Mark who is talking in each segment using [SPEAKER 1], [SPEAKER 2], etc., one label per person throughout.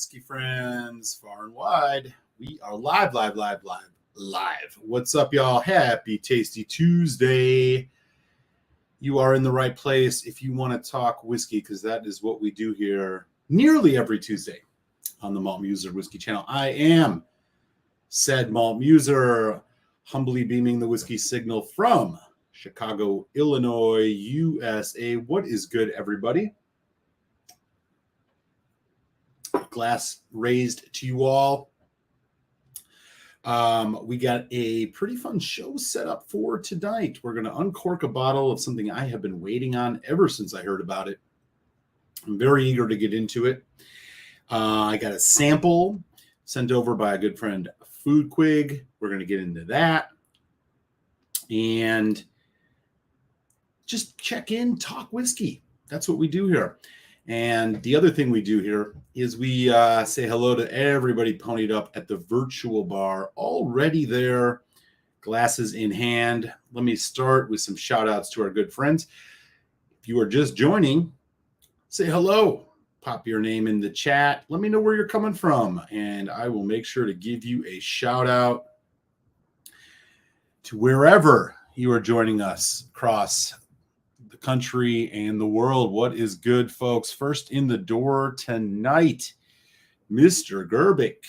[SPEAKER 1] whiskey friends, far and wide. We are live. What's up, y'all? Happy Tasty Tuesday. You are in the right place if you want to talk whiskey, because that is what we do here nearly every Tuesday on the Malt Muser Whiskey Channel. I am said Malt Muser, humbly beaming the whiskey signal from Chicago, Illinois, USA. What is good, everybody? Glass raised to you all. We got a pretty fun show set up for tonight. We're going to uncork a bottle of something I have been waiting on ever since I heard about it. I'm very eager to get into it. I got a sample sent over by a good friend, FoodQuig. We're going to get into that. And just check in, talk whiskey. That's what we do here. And the other thing we do here is we say hello to everybody ponied up at the virtual bar, already there, glasses in hand. Let me start with some shout outs to our good friends. If you are just joining, say hello, pop your name in the chat. Let me know where you're coming from, and I will make sure to give you a shout out to wherever you are joining us across the country and the world. What is good, folks? First in the door tonight, Mr. Gerbic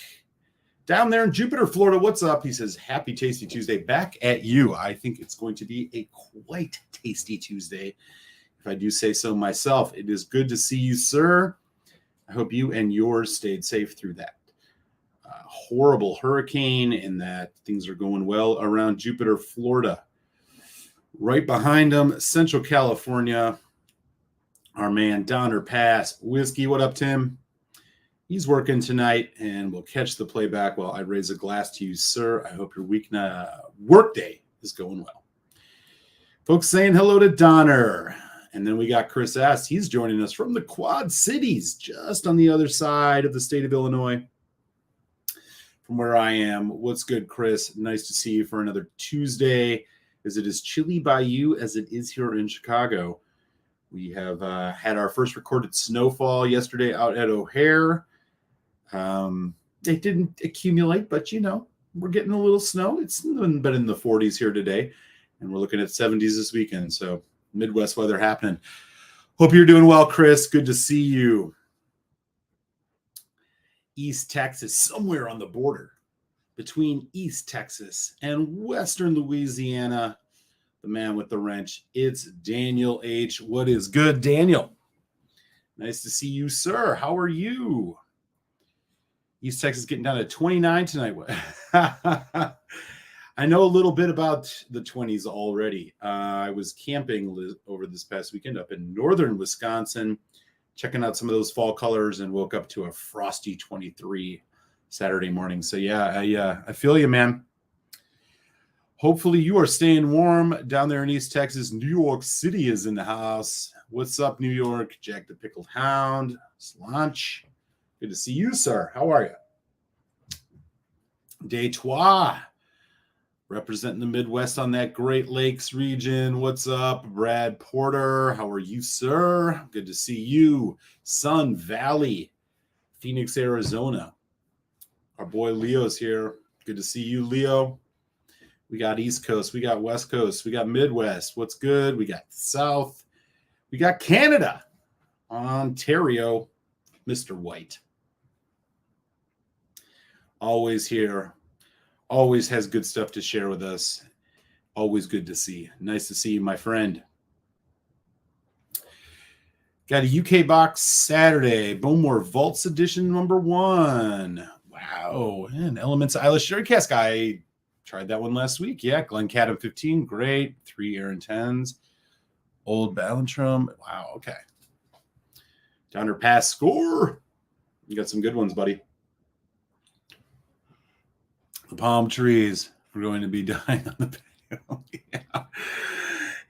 [SPEAKER 1] down there in Jupiter, Florida. What's up? He says, happy Tasty Tuesday back at you. I think it's going to be a quite tasty Tuesday, if I do say so myself. It is good to see you, sir. I hope you and yours stayed safe through that horrible hurricane and that things are going well around Jupiter, Florida. Right behind him, Central California, our man Donner Pass Whiskey. What up, Tim? He's working tonight, and we'll catch the playback while I raise a glass to you, sir. I hope your workday is going well. Folks saying hello to Donner. And then we got Chris S. He's joining us from the Quad Cities, just on the other side of the state of Illinois from where I am. What's good, Chris? Nice to see you for another Tuesday. Is it as chilly by you as it is here in Chicago? We have had our first recorded snowfall yesterday out at O'Hare. It didn't accumulate, but, we're getting a little snow. It's been in the 40s here today, and we're looking at 70s this weekend. So Midwest weather happening. Hope you're doing well, Chris. Good to see you. East Texas, somewhere on the border between East Texas and Western Louisiana, the man with the wrench, it's Daniel H. What is good, Daniel? Nice to see you, sir. How are you? East Texas getting down to 29 tonight. I know a little bit about the 20s already. I was camping over this past weekend up in northern Wisconsin, checking out some of those fall colors, and woke up to a frosty 23 Saturday morning. So yeah, I feel you, man. Hopefully you are staying warm down there in East Texas. New York City is in the house. What's up, New York? Jack the Pickled Hound, Slanch. Good to see you, sir. How are you? Detroit, representing the Midwest on that Great Lakes region. What's up, Brad Porter? How are you, sir? Good to see you. Sun Valley, Phoenix, Arizona. Our boy Leo's here. Good to see you, Leo. We got East Coast. We got West Coast. We got Midwest. What's good? We got South. We got Canada. Ontario, Mr. White. Always here. Always has good stuff to share with us. Always good to see. Nice to see you, my friend. Got a UK box Saturday. Bowmore Vaults Edition #1. Wow. And Elements Eilish Sherry Cask. I tried that one last week. Yeah. Glencadam 15. Great. 3 Aaron 10s. Old Ballantrum. Wow. Okay. Donner Pass Score. You got some good ones, buddy. The palm trees are going to be dying on the patio. Yeah.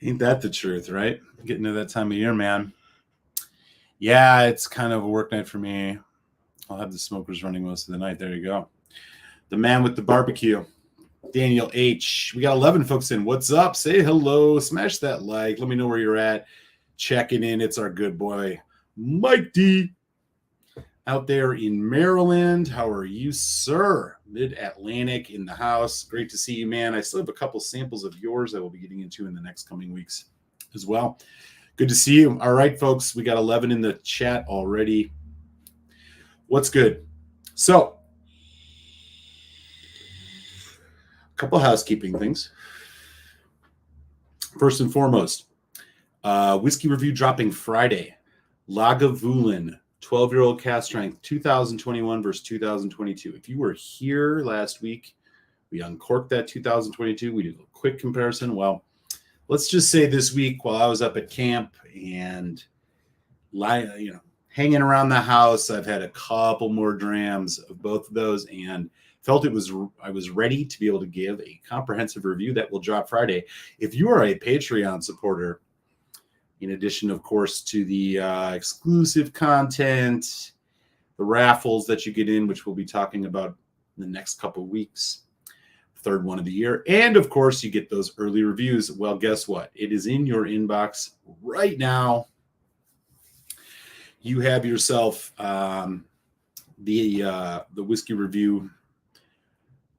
[SPEAKER 1] Ain't that the truth, right? Getting to that time of year, man. Yeah, it's kind of a work night for me. I'll have the smokers running most of the night. There you go. The man with the barbecue, Daniel H. We got 11 folks in. What's up? Say hello. Smash that like. Let me know where you're at. Checking in. It's our good boy, Mike D. out there in Maryland. How are you, sir? Mid-Atlantic in the house. Great to see you, man. I still have a couple samples of yours I will be getting into in the next coming weeks as well. Good to see you. All right, folks, we got 11 in the chat already. What's good? So, a couple housekeeping things. First and foremost, whiskey review dropping Friday. Lagavulin, 12-year-old cask strength, 2021 versus 2022. If you were here last week, we uncorked that 2022. We did a quick comparison. Well, let's just say this week while I was up at camp and hanging around the house, I've had a couple more drams of both of those and felt I was ready to be able to give a comprehensive review that will drop Friday. If you are a Patreon supporter, in addition, of course, to the exclusive content, the raffles that you get in, which we'll be talking about in the next couple of weeks, third one of the year. And, of course, you get those early reviews. Well, guess what? It is in your inbox right now. You have yourself the whiskey review,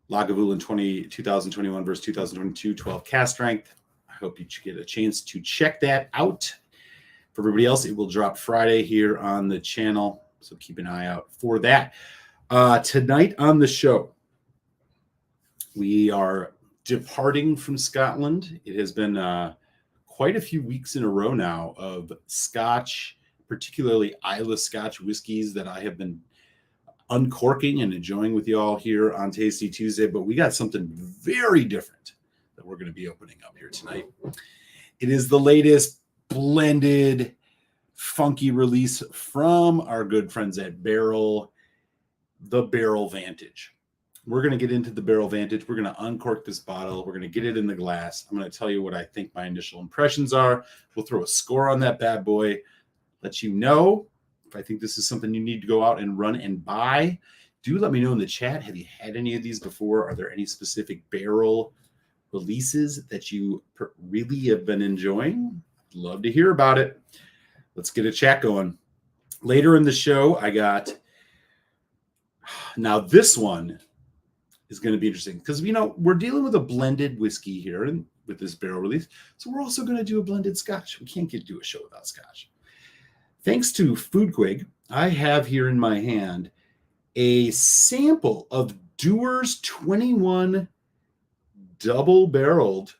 [SPEAKER 1] Lagavulin 2021 versus 2022, 12 cask strength. I hope you get a chance to check that out. For everybody else, it will drop Friday here on the channel, so keep an eye out for that. Tonight on the show, we are departing from Scotland. It has been quite a few weeks in a row now of Scotch, particularly Islay Scotch whiskeys that I have been uncorking and enjoying with you all here on Tasty Tuesday, but we got something very different that we're going to be opening up here tonight. It is the latest blended funky release from our good friends at Barrell, the Barrell Vantage. We're going to get into the Barrell Vantage. We're going to uncork this bottle. We're going to get it in the glass. I'm going to tell you what I think my initial impressions are. We'll throw a score on that bad boy, let you know if I think this is something you need to go out and run and buy. Do let me know in the chat. Have you had any of these before? Are there any specific Barrell releases that you really have been enjoying? I'd love to hear about it. Let's get a chat going. Later in the show, now this one is going to be interesting because, we're dealing with a blended whiskey here and with this Barrell release. So we're also going to do a blended Scotch. We can't do a show without Scotch. Thanks to FoodQuig, I have here in my hand a sample of Dewar's 21 double-barreled,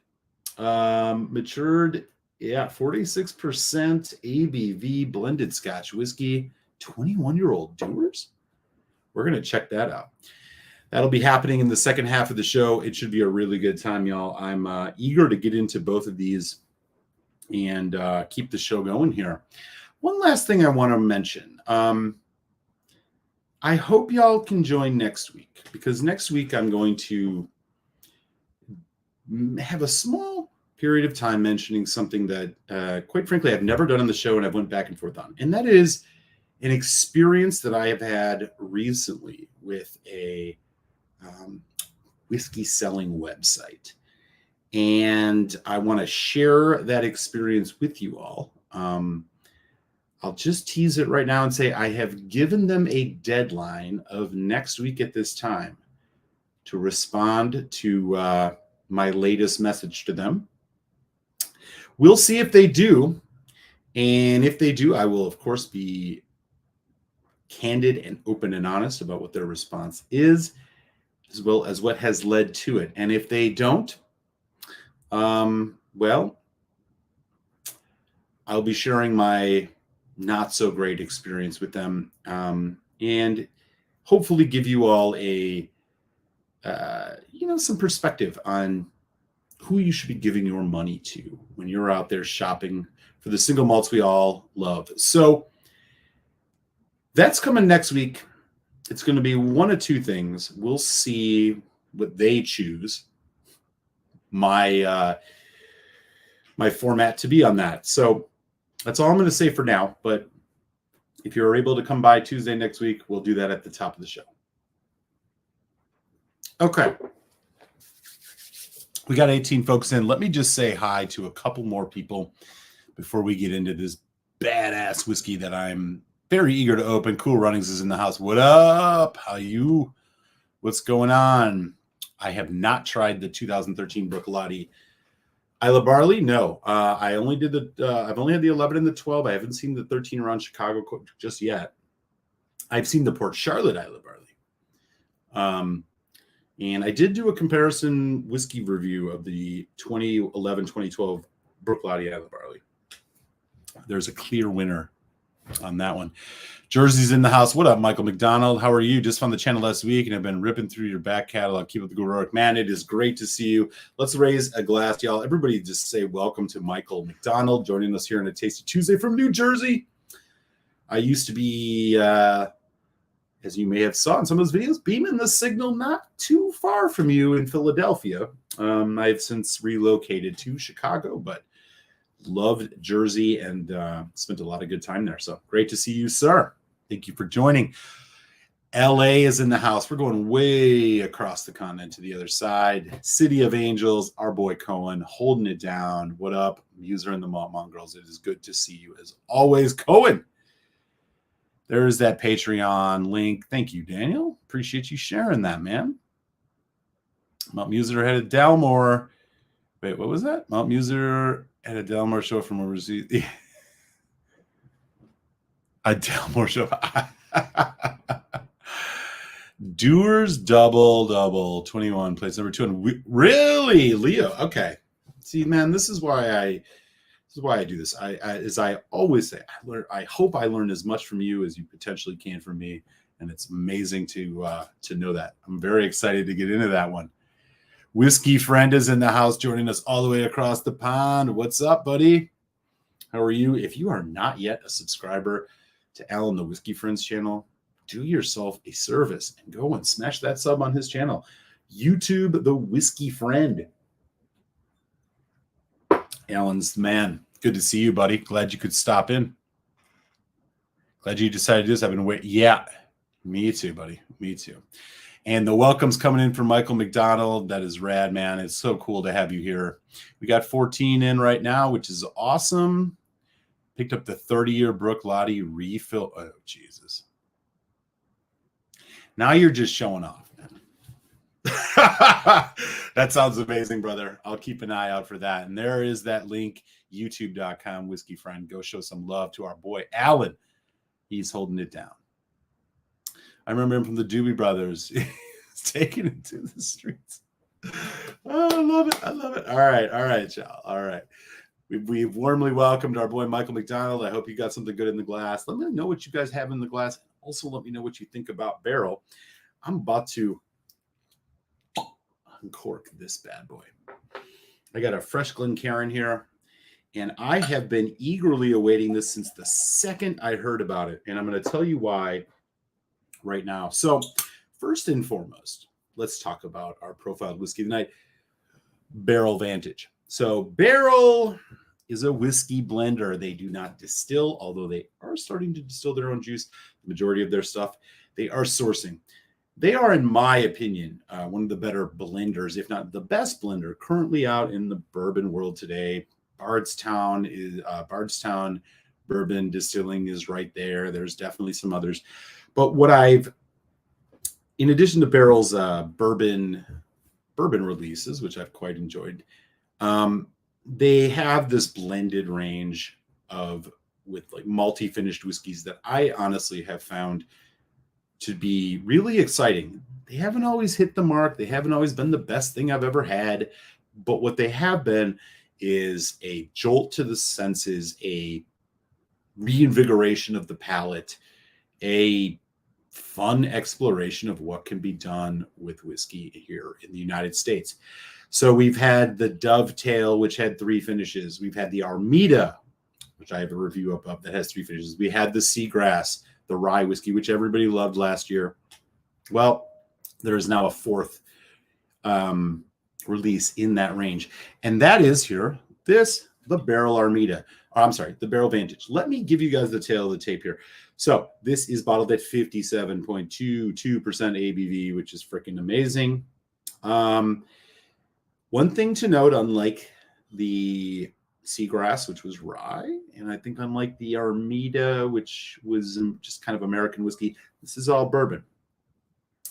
[SPEAKER 1] matured, 46% ABV blended Scotch whiskey, 21-year-old Dewar's. We're going to check that out. That'll be happening in the second half of the show. It should be a really good time, y'all. I'm eager to get into both of these and keep the show going here. One last thing I want to mention. I hope y'all can join next week because next week I'm going to have a small period of time mentioning something that, quite frankly, I've never done on the show and I've went back and forth on. And that is an experience that I have had recently with a whiskey selling website. And I want to share that experience with you all. I'll just tease it right now and say I have given them a deadline of next week at this time to respond to my latest message to them. We'll see if they do. And if they do, I will, of course, be candid and open and honest about what their response is, as well as what has led to it. And if they don't, well, I'll be sharing my not so great experience with them, and hopefully give you all a, some perspective on who you should be giving your money to when you're out there shopping for the single malts we all love. So that's coming next week. It's going to be one of two things. We'll see what they choose. My format to be on that. So that's all I'm going to say for now. But if you're able to come by Tuesday next week, we'll do that at the top of the show. Okay. We got 18 folks in. Let me just say hi to a couple more people before we get into this badass whiskey that I'm Very eager to open. Cool Runnings is in the house. What up? How you? What's going on? I have not tried the 2013 Bruichladdich Isla Barley. No, I only did I've only had the 11 and the 12. I haven't seen the 13 around Chicago just yet. I've seen the Port Charlotte Isla Barley. And I did do a comparison whiskey review of the 2011-2012 Bruichladdich Isla Barley. There's a clear winner on that one. Jersey's in the house. What up, Michael McDonald? How are you? Just found the channel last week and have been ripping through your back catalog. Keep up the good work. Man, it is great to see you. Let's raise a glass, y'all. Everybody just say welcome to Michael McDonald joining us here on a Tasty Tuesday from New Jersey. I used to be, as you may have saw in some of those videos, beaming the signal not too far from you in Philadelphia. I've since relocated to Chicago, but loved Jersey and spent a lot of good time there. So great to see you, sir. Thank you for joining. LA is in the house. We're going way across the continent to the other side. City of Angels, our boy Cohen, holding it down. What up, Muser and the Mongrels? It is good to see you as always, Cohen. There's that Patreon link. Thank you, Daniel. Appreciate you sharing that, man. Mount Muser had a Dalmore. Wait, what was that? Mount Muser had a Dalmore show from overseas. A Dalmore show. Doers double 21 place number 2. And really, Leo. Okay. See, man, this is why I do this. As I always say, I hope I learn as much from you as you potentially can from me, and it's amazing to know that. I'm very excited to get into that one. Whiskey Friend is in the house, joining us all the way across the pond. What's up, buddy? How are you? If you are not yet a subscriber to Alan the Whiskey Friends channel, do yourself a service and go and smash that sub on his channel. YouTube the Whiskey Friend. Alan's the man. Good to see you, buddy. Glad you could stop in. Glad you decided to do this. I've been waiting. Yeah, me too, buddy. Me too. And the welcome's coming in from Michael McDonald. That is rad, man. It's so cool to have you here. We got 14 in right now, which is awesome. Picked up the 30-year Bruichladdich refill. Oh, Jesus. Now you're just showing off, man. That sounds amazing, brother. I'll keep an eye out for that. And there is that link, youtube.com, Whiskey Friend. Go show some love to our boy, Alan. He's holding it down. I remember him from the Doobie Brothers. He's taking it to the streets. Oh, I love it. I love it. All right, y'all. All right. We've warmly welcomed our boy, Michael McDonald. I hope you got something good in the glass. Let me know what you guys have in the glass. Also, let me know what you think about Barrell. I'm about to uncork this bad boy. I got a fresh Glencairn here, and I have been eagerly awaiting this since the second I heard about it, and I'm going to tell you why right now. So first and foremost, let's talk about our profiled whiskey tonight, Barrell Vantage. So Barrell is a whiskey blender. They do not distill, although they are starting to distill their own juice. The majority of their stuff they are sourcing. They are, in my opinion, one of the better blenders, if not the best blender, currently out in the bourbon world today. Bardstown Bourbon Distilling is right there. There's definitely some others. But what in addition to Barrell's bourbon releases, which I've quite enjoyed, they have this blended range with like multi-finished whiskeys that I honestly have found to be really exciting. They haven't always hit the mark. They haven't always been the best thing I've ever had. But what they have been is a jolt to the senses, a reinvigoration of the palate, a fun exploration of what can be done with whiskey here in the United States. So we've had the Dovetail, which had 3 finishes. We've had the Armida, which I have a review up of that has 3 finishes. We had the Seagrass, the rye whiskey, which everybody loved last year. Well, there is now a 4th release in that range. And that is here, the Barrell Armida. The Barrell Vantage. Let me give you guys the tail of the tape here. So this is bottled at 57.22% ABV, which is freaking amazing. One thing to note, unlike the seagrass, which was rye. And I think unlike the Armida, which was just kind of American whiskey, this is all bourbon.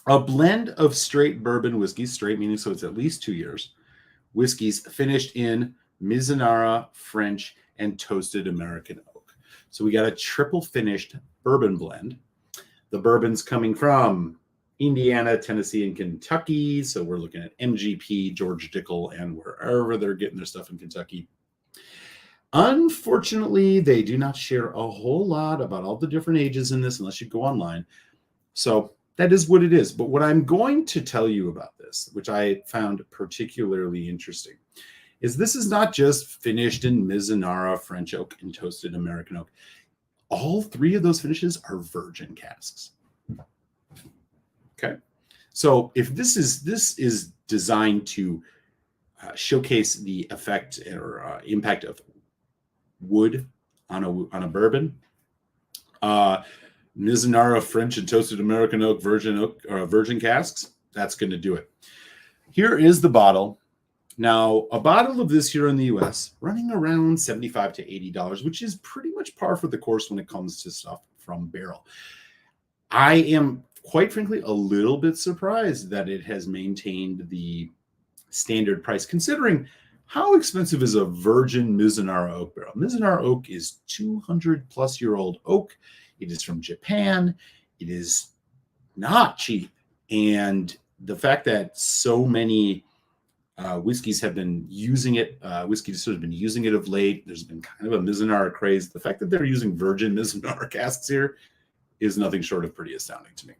[SPEAKER 1] A blend of straight bourbon whiskeys, straight meaning so it's at least 2 years, whiskeys finished in Mizunara, French, and toasted American oak. So we got a triple finished bourbon blend. The bourbon's coming from Indiana, Tennessee, and Kentucky. So we're looking at MGP, George Dickel, and wherever they're getting their stuff in Kentucky. Unfortunately, they do not share a whole lot about all the different ages in this unless you go online. So that is what it is. But what I'm going to tell you about this, which I found particularly interesting, is this is not just finished in Mizunara, French oak, and toasted American oak. All three of those finishes are virgin casks. Okay. So if this is designed to showcase the effect or impact of wood on a bourbon, Mizunara, French, and toasted American oak, virgin casks, that's going to do it. Here is the bottle. Now, a bottle of this here in the US running around $75 to $80, which is pretty much par for the course when it comes to stuff from Barrell. I am, quite frankly, a little bit surprised that it has maintained the standard price, considering how expensive is a virgin Mizunara oak barrel. Mizunara oak is 200-plus-year-old oak. It is from Japan. It is not cheap. And the fact that so many whiskeys have been using it, whiskey distillers have been using it of late, there's been kind of a Mizunara craze. The fact that they're using virgin Mizunara casks here is nothing short of pretty astounding to me.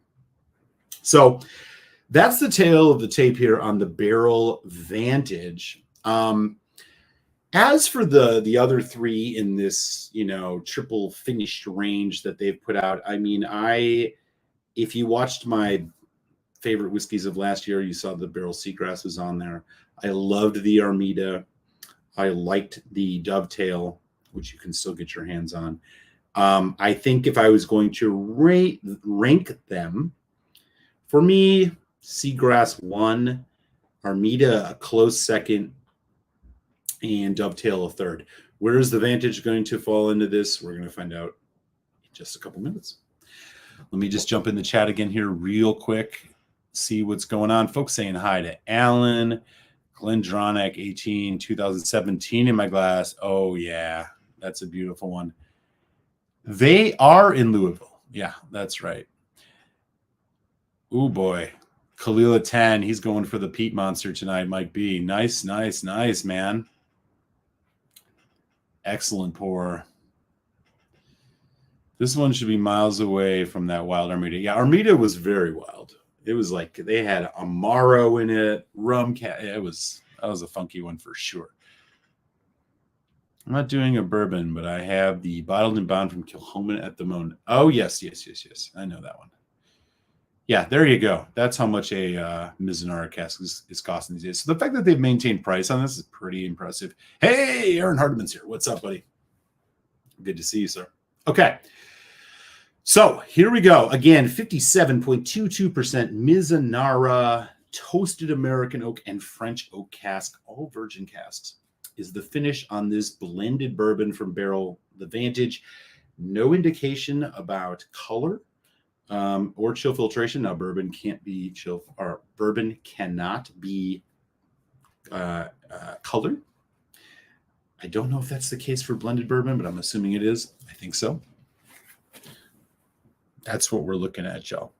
[SPEAKER 1] So that's the tale of the tape here on the Barrell Vantage. As for the other three in this, triple finished range that they've put out, I mean, if you watched my favorite whiskeys of last year, you saw the Barrell Seagrass was on there. I loved the Armida. I liked the Dovetail, which you can still get your hands on. I think if I was going to rank them, for me, Seagrass 1, Armida a close second, and Dovetail a third. Where is the Vantage going to fall into this? We're going to find out in just a couple minutes. Let me just jump in the chat again here real quick, see what's going on. Folks saying hi to Alan, Glendronach 18, 2017 in my glass. Oh, yeah, that's a beautiful one. They are in Louisville. Yeah, that's right. Oh, boy. Khalil 10, he's going for the Peat Monster tonight, Mike B. Nice, man. Excellent pour. This one should be miles away from that wild Armida. Yeah, Armida was very wild. It was like they had Amaro in it, rum cat. That was a funky one for sure. I'm not doing a bourbon, but I have the bottled and bound from Kilchoman at the moment. Oh, yes. I know that one. Yeah, there you go. That's how much a Mizunara cask is costing these days. So the fact that they've maintained price on this is pretty impressive. Hey, Aaron Hardman's here. What's up, buddy? Good to see you, sir. Okay. So here we go. Again, 57.22% Mizunara, toasted American oak, and French oak cask, all virgin casks, is the finish on this blended bourbon from Barrell, the Vantage. No indication about color or chill filtration. Now, bourbon can't be chill, or bourbon cannot be colored. I don't know if that's the case for blended bourbon, but I'm assuming it is. I think so. That's what we're looking at, y'all.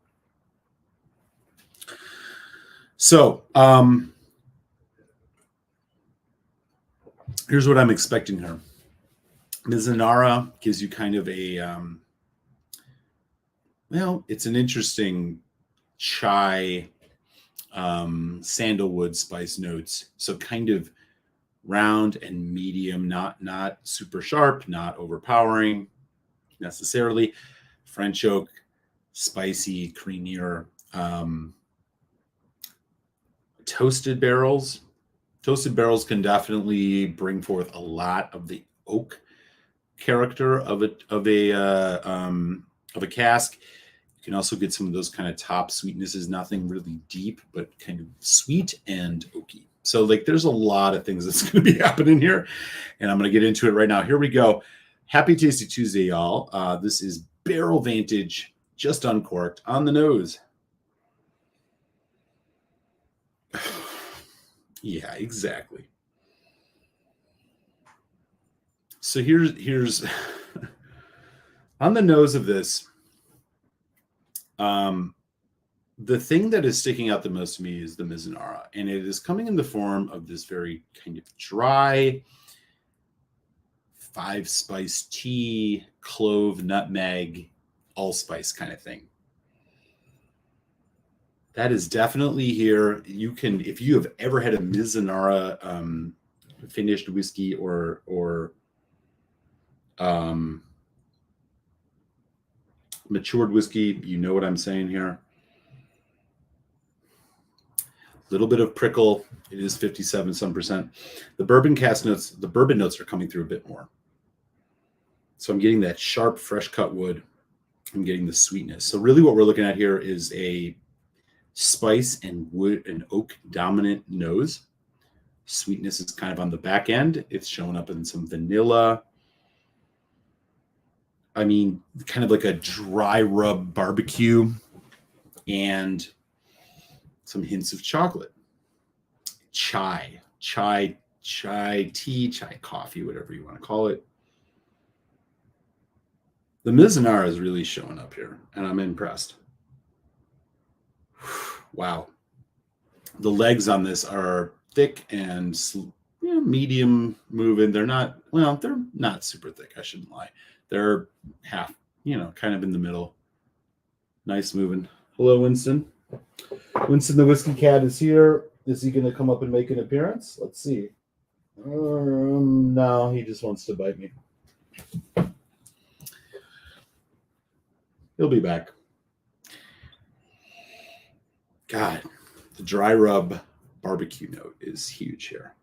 [SPEAKER 1] So, here's what I'm expecting here. Mizunara gives you kind of a, it's an interesting chai, sandalwood spice notes. So kind of round and medium, not super sharp, not overpowering necessarily. French oak, spicy, creamier. Toasted barrels. Toasted barrels can definitely bring forth a lot of the oak character of a cask. You can also get some of those kind of top sweetnesses. Nothing really deep, but kind of sweet and oaky. So like there's a lot of things that's going to be happening here, and I'm going to get into it right now. Here we go. Happy Tasty Tuesday, y'all. This is Barrell Vantage, just uncorked, on the nose. Yeah, exactly. So here's on the nose of this. The thing that is sticking out the most to me is the Mizunara, and it is coming in the form of this very kind of dry 5-spice tea, clove, nutmeg, allspice kind of thing. That is definitely here. You can, if you have ever had a Mizunara finished whiskey or matured whiskey, you know what I'm saying here. Little bit of prickle. It is 57 some percent. The bourbon cask notes, the bourbon notes are coming through a bit more. So I'm getting that sharp, fresh cut wood. I'm getting the sweetness. So really what we're looking at here is a spice and wood and oak dominant nose. Sweetness is kind of on the back end. It's showing up in some vanilla. I mean, kind of like a dry rub barbecue and some hints of chocolate. Chai tea, chai coffee, whatever you want to call it. The Mizunara is really showing up here, and I'm impressed. Wow. The legs on this are thick and medium moving. They're not, well, they're not super thick. I shouldn't lie. They're half, kind of in the middle. Nice moving. Hello, Winston. Winston the Whiskey Cat is here. Is he going to come up and make an appearance? Let's see. No, he just wants to bite me. He'll be back. God, the dry rub barbecue note is huge here.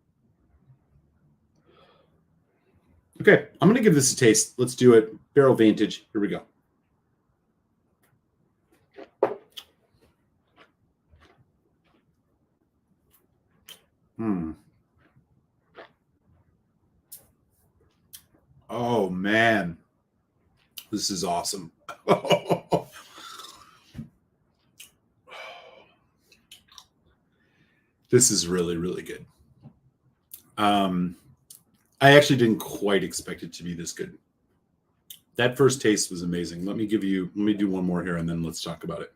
[SPEAKER 1] Okay, I'm going to give this a taste. Let's do it. Barrell Vantage. Here we go. Oh, man. This is awesome. This is really, really good. I actually didn't quite expect it to be this good. That first taste was amazing. Let me do one more here and then let's talk about it.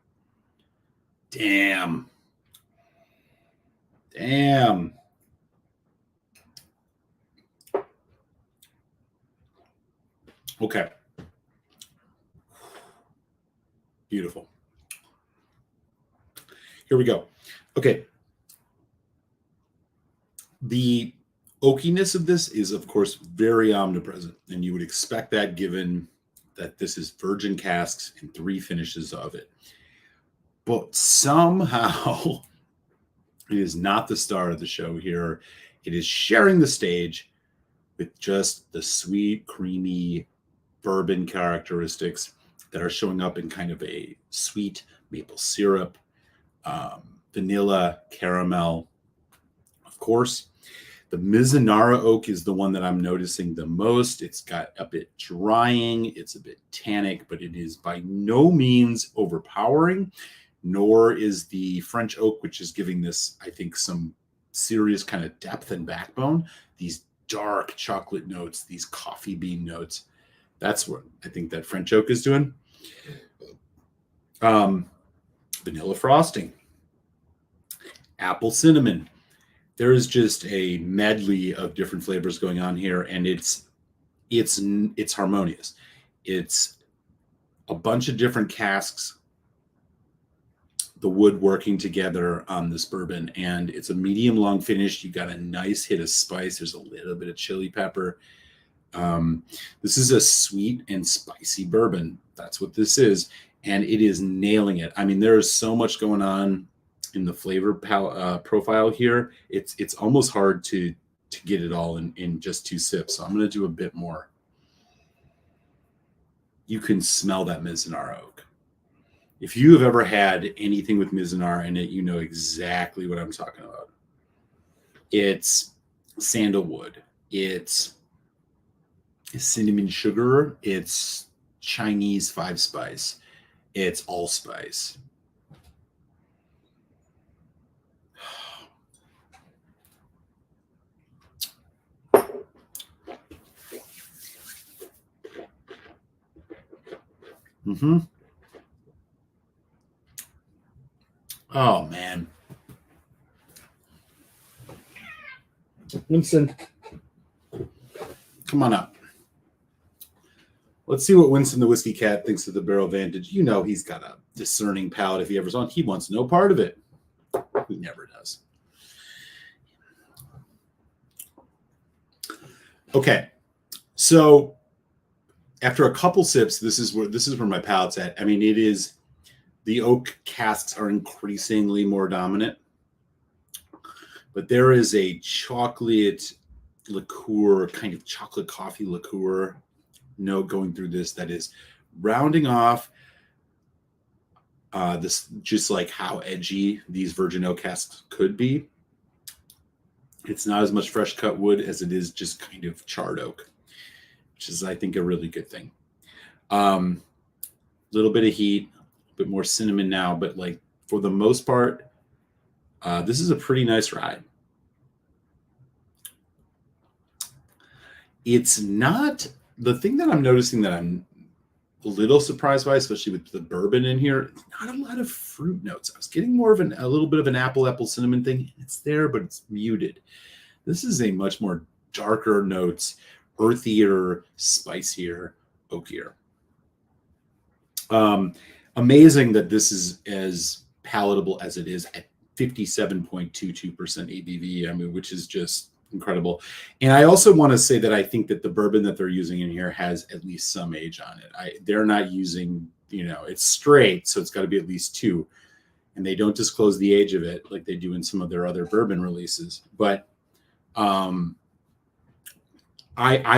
[SPEAKER 1] Damn. Okay. Beautiful. Here we go. Okay. The oakiness of this is, of course, very omnipresent, and you would expect that given that this is virgin casks and 3 finishes of it. But somehow it is not the star of the show here. It is sharing the stage with just the sweet, creamy bourbon characteristics that are showing up in kind of a sweet maple syrup, vanilla, caramel. Of course, the Mizunara oak is the one that I'm noticing the most. It's got a bit drying. It's a bit tannic, but it is by no means overpowering, nor is the French oak, which is giving this, I think, some serious kind of depth and backbone. These dark chocolate notes, these coffee bean notes. That's what I think that French oak is doing. Vanilla frosting, apple cinnamon. There is just a medley of different flavors going on here, and it's harmonious. It's a bunch of different casks, the wood working together on this bourbon, and it's a medium long finish. You got a nice hit of spice. There's a little bit of chili pepper. This is a sweet and spicy bourbon. That's what this is, and it is nailing it. I mean, there is so much going on in the flavor profile here. It's almost hard to get it all in just 2 sips. So I'm going to do a bit more. You can smell that Mizunara oak. If you have ever had anything with Mizunara in it, you know exactly what I'm talking about. It's sandalwood. It's cinnamon sugar. It's Chinese 5-spice. It's allspice. Mm-hmm. Oh, man. Winston, come on up. Let's see what Winston the Whiskey Cat thinks of the Barrell Vantage. You know he's got a discerning palate if he ever's on. He wants no part of it. He never does. Okay. So after a couple sips, this is where my palate's at. I mean, it is, the oak casks are increasingly more dominant, but there is a chocolate liqueur, kind of chocolate coffee liqueur note going through this that is rounding off this, just like how edgy these virgin oak casks could be. It's not as much fresh cut wood as it is just kind of charred oak, which is, I think, a really good thing. Little bit of heat, a bit more cinnamon now, but like for the most part, this is a pretty nice ride. It's not, the thing that I'm noticing that I'm a little surprised by, especially with the bourbon in here, not a lot of fruit notes. I was getting more of a little bit of an apple cinnamon thing. It's there, but it's muted. This is a much more darker notes, earthier, spicier, oakier. Amazing that this is as palatable as it is at 57.22% ABV. I mean, which is just incredible. And I also want to say that I think that the bourbon that they're using in here has at least some age on it. They're not using, it's straight, so it's got to be at least 2. And they don't disclose the age of it like they do in some of their other bourbon releases. But I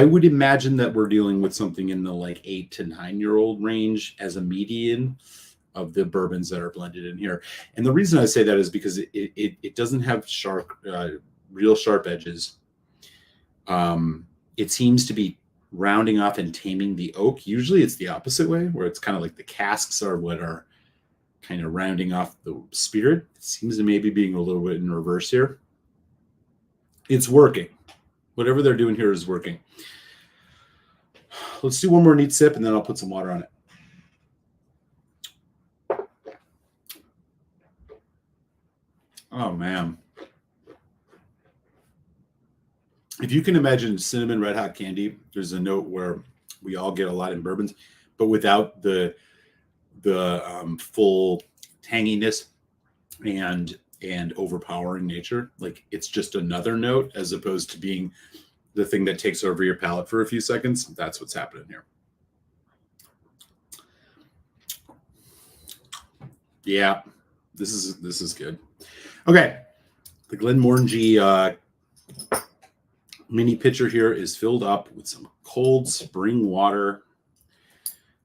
[SPEAKER 1] would imagine that we're dealing with something in the like 8 to 9-year-old range as a median of the bourbons that are blended in here. And the reason I say that is because it doesn't have real sharp edges. It seems to be rounding off and taming the oak. Usually it's the opposite way, where it's kind of like the casks are what are kind of rounding off the spirit. It seems to maybe being a little bit in reverse here. It's working. Whatever they're doing here is working. Let's do one more neat sip, and then I'll put some water on it. Oh, man. If you can imagine cinnamon red hot candy, there's a note where we all get a lot in bourbons, but without the full tanginess and overpowering nature. Like, it's just another note as opposed to being the thing that takes over your palate for a few seconds. That's what's happening here. Yeah, this is good. Okay, the Glenmorangie mini pitcher here is filled up with some cold spring water.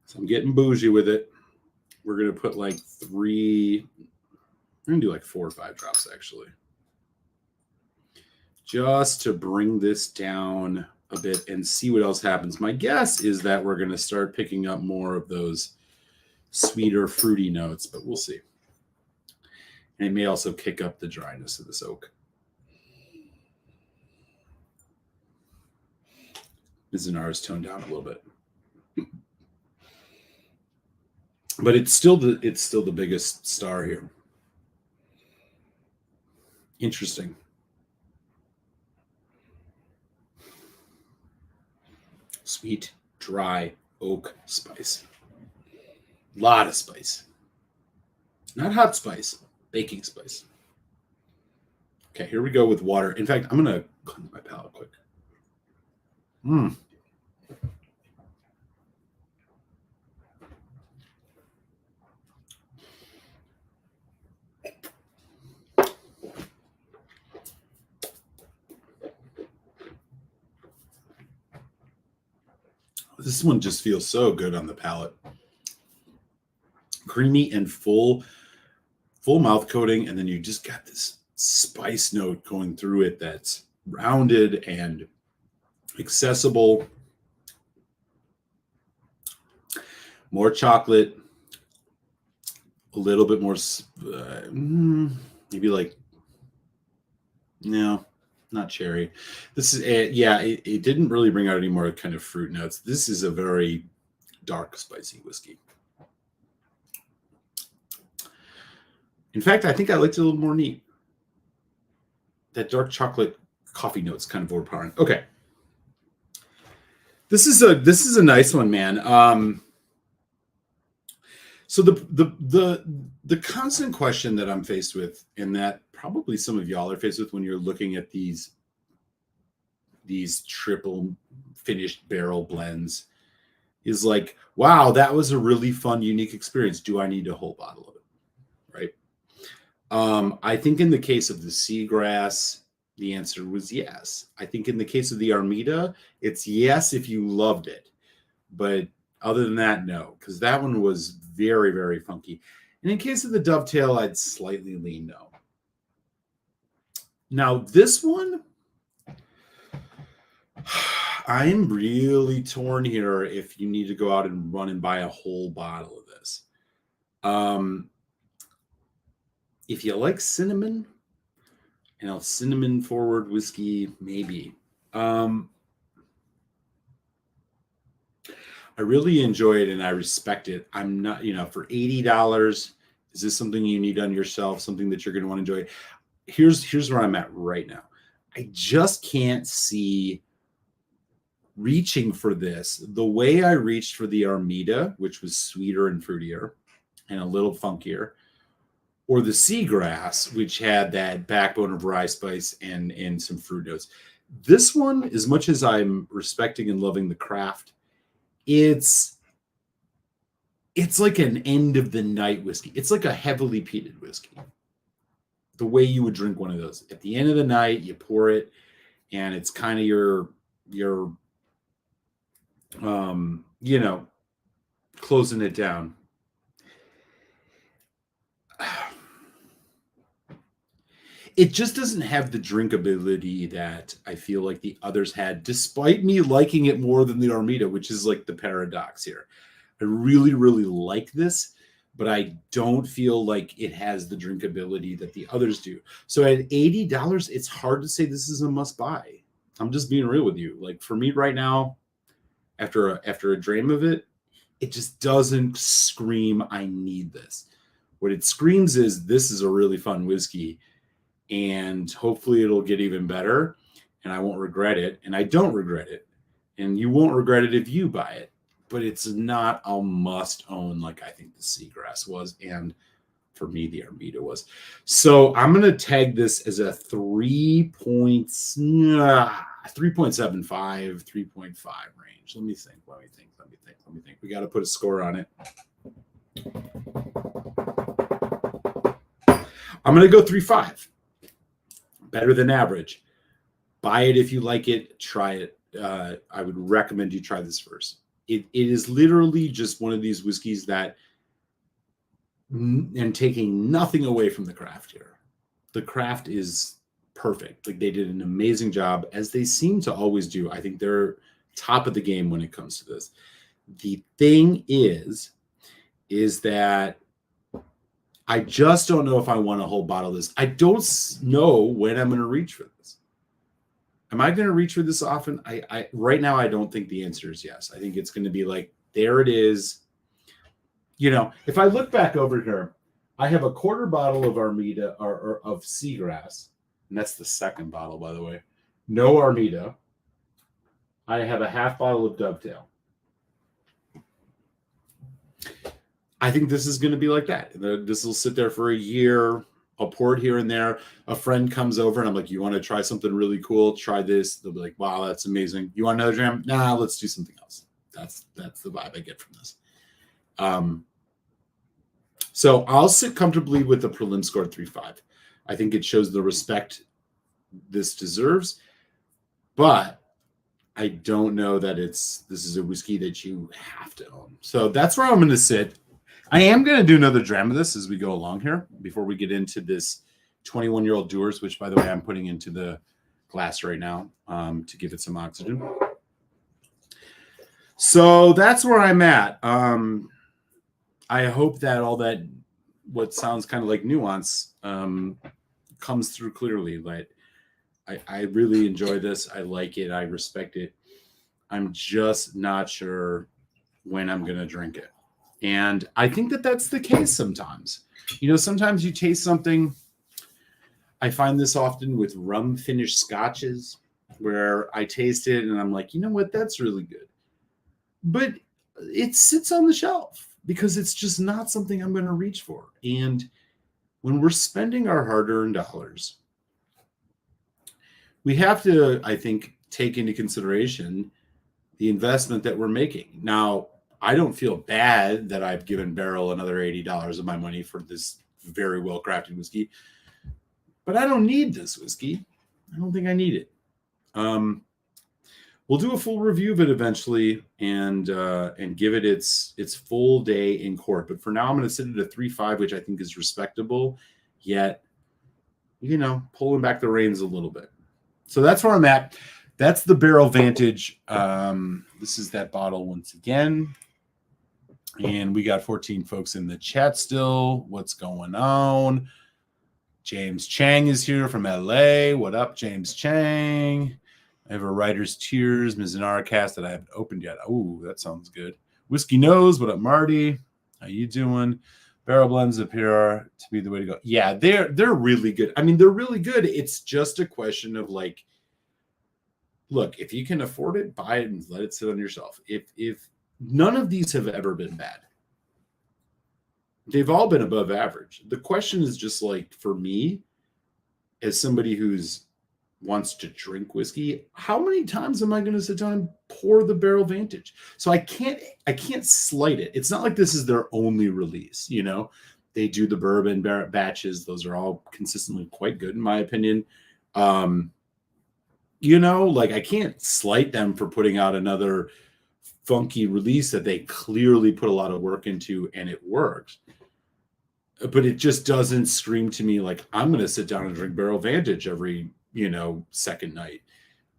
[SPEAKER 1] So I'm getting bougie with it. We're going to put like 3, I'm going to do like 4 or 5 drops actually, just to bring this down a bit and see what else happens. My guess is that we're going to start picking up more of those sweeter, fruity notes, but we'll see. And it may also kick up the dryness of this oak. Mizunara is toned down a little bit, but it's still the biggest star here. Interesting. Sweet, dry oak spice. A lot of spice. Not hot spice, baking spice. Okay, here we go with water. In fact, I'm going to cleanse my palate quick. This one just feels so good on the palate. Creamy and full mouth coating, and then you just got this spice note going through it that's rounded and accessible. More chocolate, a little bit more, maybe like, no, not cherry. This is, it didn't really bring out any more kind of fruit notes. This is a very dark, spicy whiskey. In fact, I think I liked it a little more neat. That dark chocolate coffee note's kind of overpowering. Okay. This is a nice one, man. So the constant question that I'm faced with, and that probably some of y'all are faced with when you're looking at these triple finished barrel blends, is like, wow, that was a really fun, unique experience. Do I need a whole bottle of it? Right. I think in the case of the Seagrass, the answer was yes. I think in the case of the Armida, it's yes if you loved it. But other than that, no, because that one was very, very funky. And in case of the Dovetail, I'd slightly lean no. Now, this one, I'm really torn here if you need to go out and run and buy a whole bottle of this. If you like cinnamon, and a cinnamon forward whiskey, maybe. I really enjoy it and I respect it. I'm not, for $80, is this something you need on your shelf, something that you're going to want to enjoy? Here's where I'm at right now. I just can't see reaching for this the way I reached for the Armida, which was sweeter and fruitier and a little funkier, or the Seagrass, which had that backbone of rye spice and some fruit notes. This one, as much as I'm respecting and loving the craft, it's like an end of the night whiskey. It's like a heavily peated whiskey. The way you would drink one of those. At the end of the night, you pour it, and it's kind of your closing it down. It just doesn't have the drinkability that I feel like the others had, despite me liking it more than the Armida, which is like the paradox here. I really, really like this, but I don't feel like it has the drinkability that the others do. So at $80, it's hard to say this is a must buy. I'm just being real with you. Like for me right now, after a dram of it, it just doesn't scream, I need this. What it screams is, this is a really fun whiskey, and hopefully it'll get even better, and I won't regret it, and I don't regret it, and you won't regret it if you buy it, but it's not a must own like I think the Seagrass was, and for me the Armida was. So I'm going to tag this as a 3.75, 3.5 range. Let me think. We got to put a score on it. I'm going to go 3.5. Better than average. Buy it if you like it. Try it. I would recommend you try this first. It is literally just one of these whiskeys that, and taking nothing away from the craft here. The craft is perfect. Like, they did an amazing job, as they seem to always do. I think they're top of the game when it comes to this. The thing is that I just don't know if I want a whole bottle of this. I don't know when I'm going to reach for this. Am I going to reach for this often? I right now, I don't think the answer is yes. I think it's going to be like, there it is. If I look back over here, I have a quarter bottle of Armida or of Seagrass, and that's the second bottle, by the way. No Armida. I have a half bottle of Dovetail. I think this is going to be like that. This will sit there for a year. I'll pour it here and there. A friend comes over and I'm like, you want to try something really cool? Try this. They'll be like, wow, that's amazing. You want another dram? Nah, let's do something else. That's the vibe I get from this. So I'll sit comfortably with the prelim score 3.5. I think it shows the respect this deserves, but I don't know that this is a whiskey that you have to own. So that's where I'm going to sit. I am going to do another dram of this as we go along here before we get into this 21-year-old Dewar's, which, by the way, I'm putting into the glass right now to give it some oxygen. So that's where I'm at. I hope that all that, what sounds kind of like nuance, comes through clearly. Like, I really enjoy this. I like it. I respect it. I'm just not sure when I'm going to drink it. And I think that that's the case sometimes. You know, sometimes you taste something. I find this often with rum finished scotches where I taste it and I'm like, you know what, that's really good. But it sits on the shelf because it's just not something I'm going to reach for. And when we're spending our hard-earned dollars, we have to, I think, take into consideration the investment that we're making. Now, I don't feel bad that I've given Barrell another $80 of my money for this very well-crafted whiskey, but I don't need this whiskey. I don't think I need it. We'll do a full review of it eventually and give it its full day in court. But for now, I'm going to sit at a 3.5, which I think is respectable, yet, you know, pulling back the reins a little bit. So that's where I'm at. That's the Barrell Vantage. This is that bottle once again. And we got 14 folks in the chat still. What's going on? James Chang is here from LA. What up, James Chang? I have a Writer's Tears Mizunara cast that I haven't opened yet. Oh, that sounds good. Whiskey Nose. What up, Marty? How you doing? Barrel blends appear to be the way to go. Yeah, they're really good. I mean, they're really good. It's just a question of like, look, if you can afford it, buy it and let it sit on your shelf. If none of these have ever been bad. They've all been above average. The question is just like, for me, as somebody who's wants to drink whiskey, how many times am I going to sit down and pour the Barrell Vantage? So I can't slight it. It's not like this is their only release. You know, they do the bourbon batches. Those are all consistently quite good in my opinion. You know, like I can't slight them for putting out another funky release that they clearly put a lot of work into and it works. But it just doesn't scream to me like I'm going to sit down and drink Barrell Vantage every, you know, second night.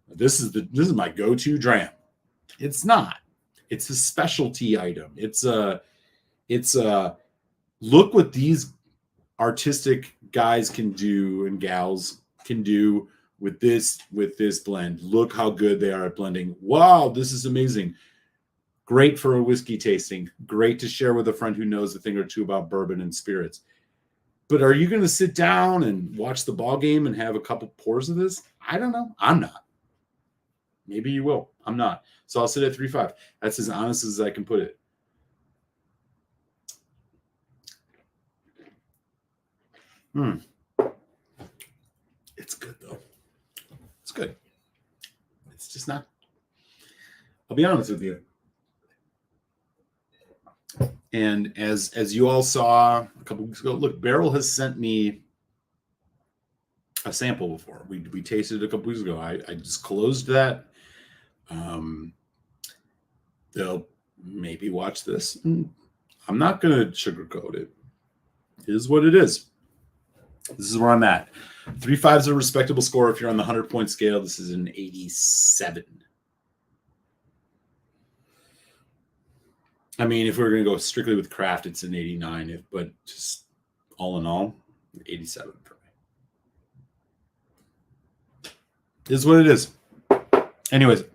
[SPEAKER 1] This is my go-to dram. It's not. It's a specialty item. It's a look what these artistic guys can do and gals can do with this blend. Look how good they are at blending. Wow, this is amazing. Great for a whiskey tasting. Great to share with a friend who knows a thing or two about bourbon and spirits. But are you going to sit down and watch the ball game and have a couple pours of this? I don't know. I'm not. Maybe you will. I'm not. So I'll sit at 3.5. That's as honest as I can put it. It's good though. It's good. It's just not. I'll be honest with you. And as you all saw a couple weeks ago, look, Barrell has sent me a sample before. We tasted it a couple weeks ago. I just closed that. They'll maybe watch this. I'm not going to sugarcoat it. It is what it is. This is where I'm at. 3.5 is a respectable score. If you're on the 100-point scale, this is an 87. I mean, if we're going to go strictly with craft, it's an 89. But just all in all, 87 for me. It is what it is. Anyways,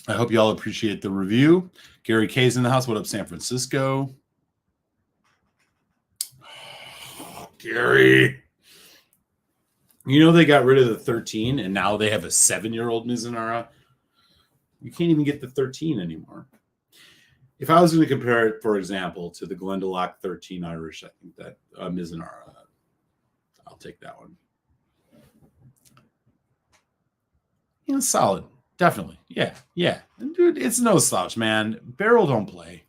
[SPEAKER 1] I hope you all appreciate the review. Gary K's in the house. What up, San Francisco? Oh, Gary. You know they got rid of the 13, and now they have a 7-year-old Mizunara. You can't even get the 13 anymore. If I was going to compare it, for example, to the Glendalough 13 Irish, I think that Mizunara, I'll take that one. You know, solid. Definitely. Yeah. Dude, it's no slouch, man. Barrell don't play.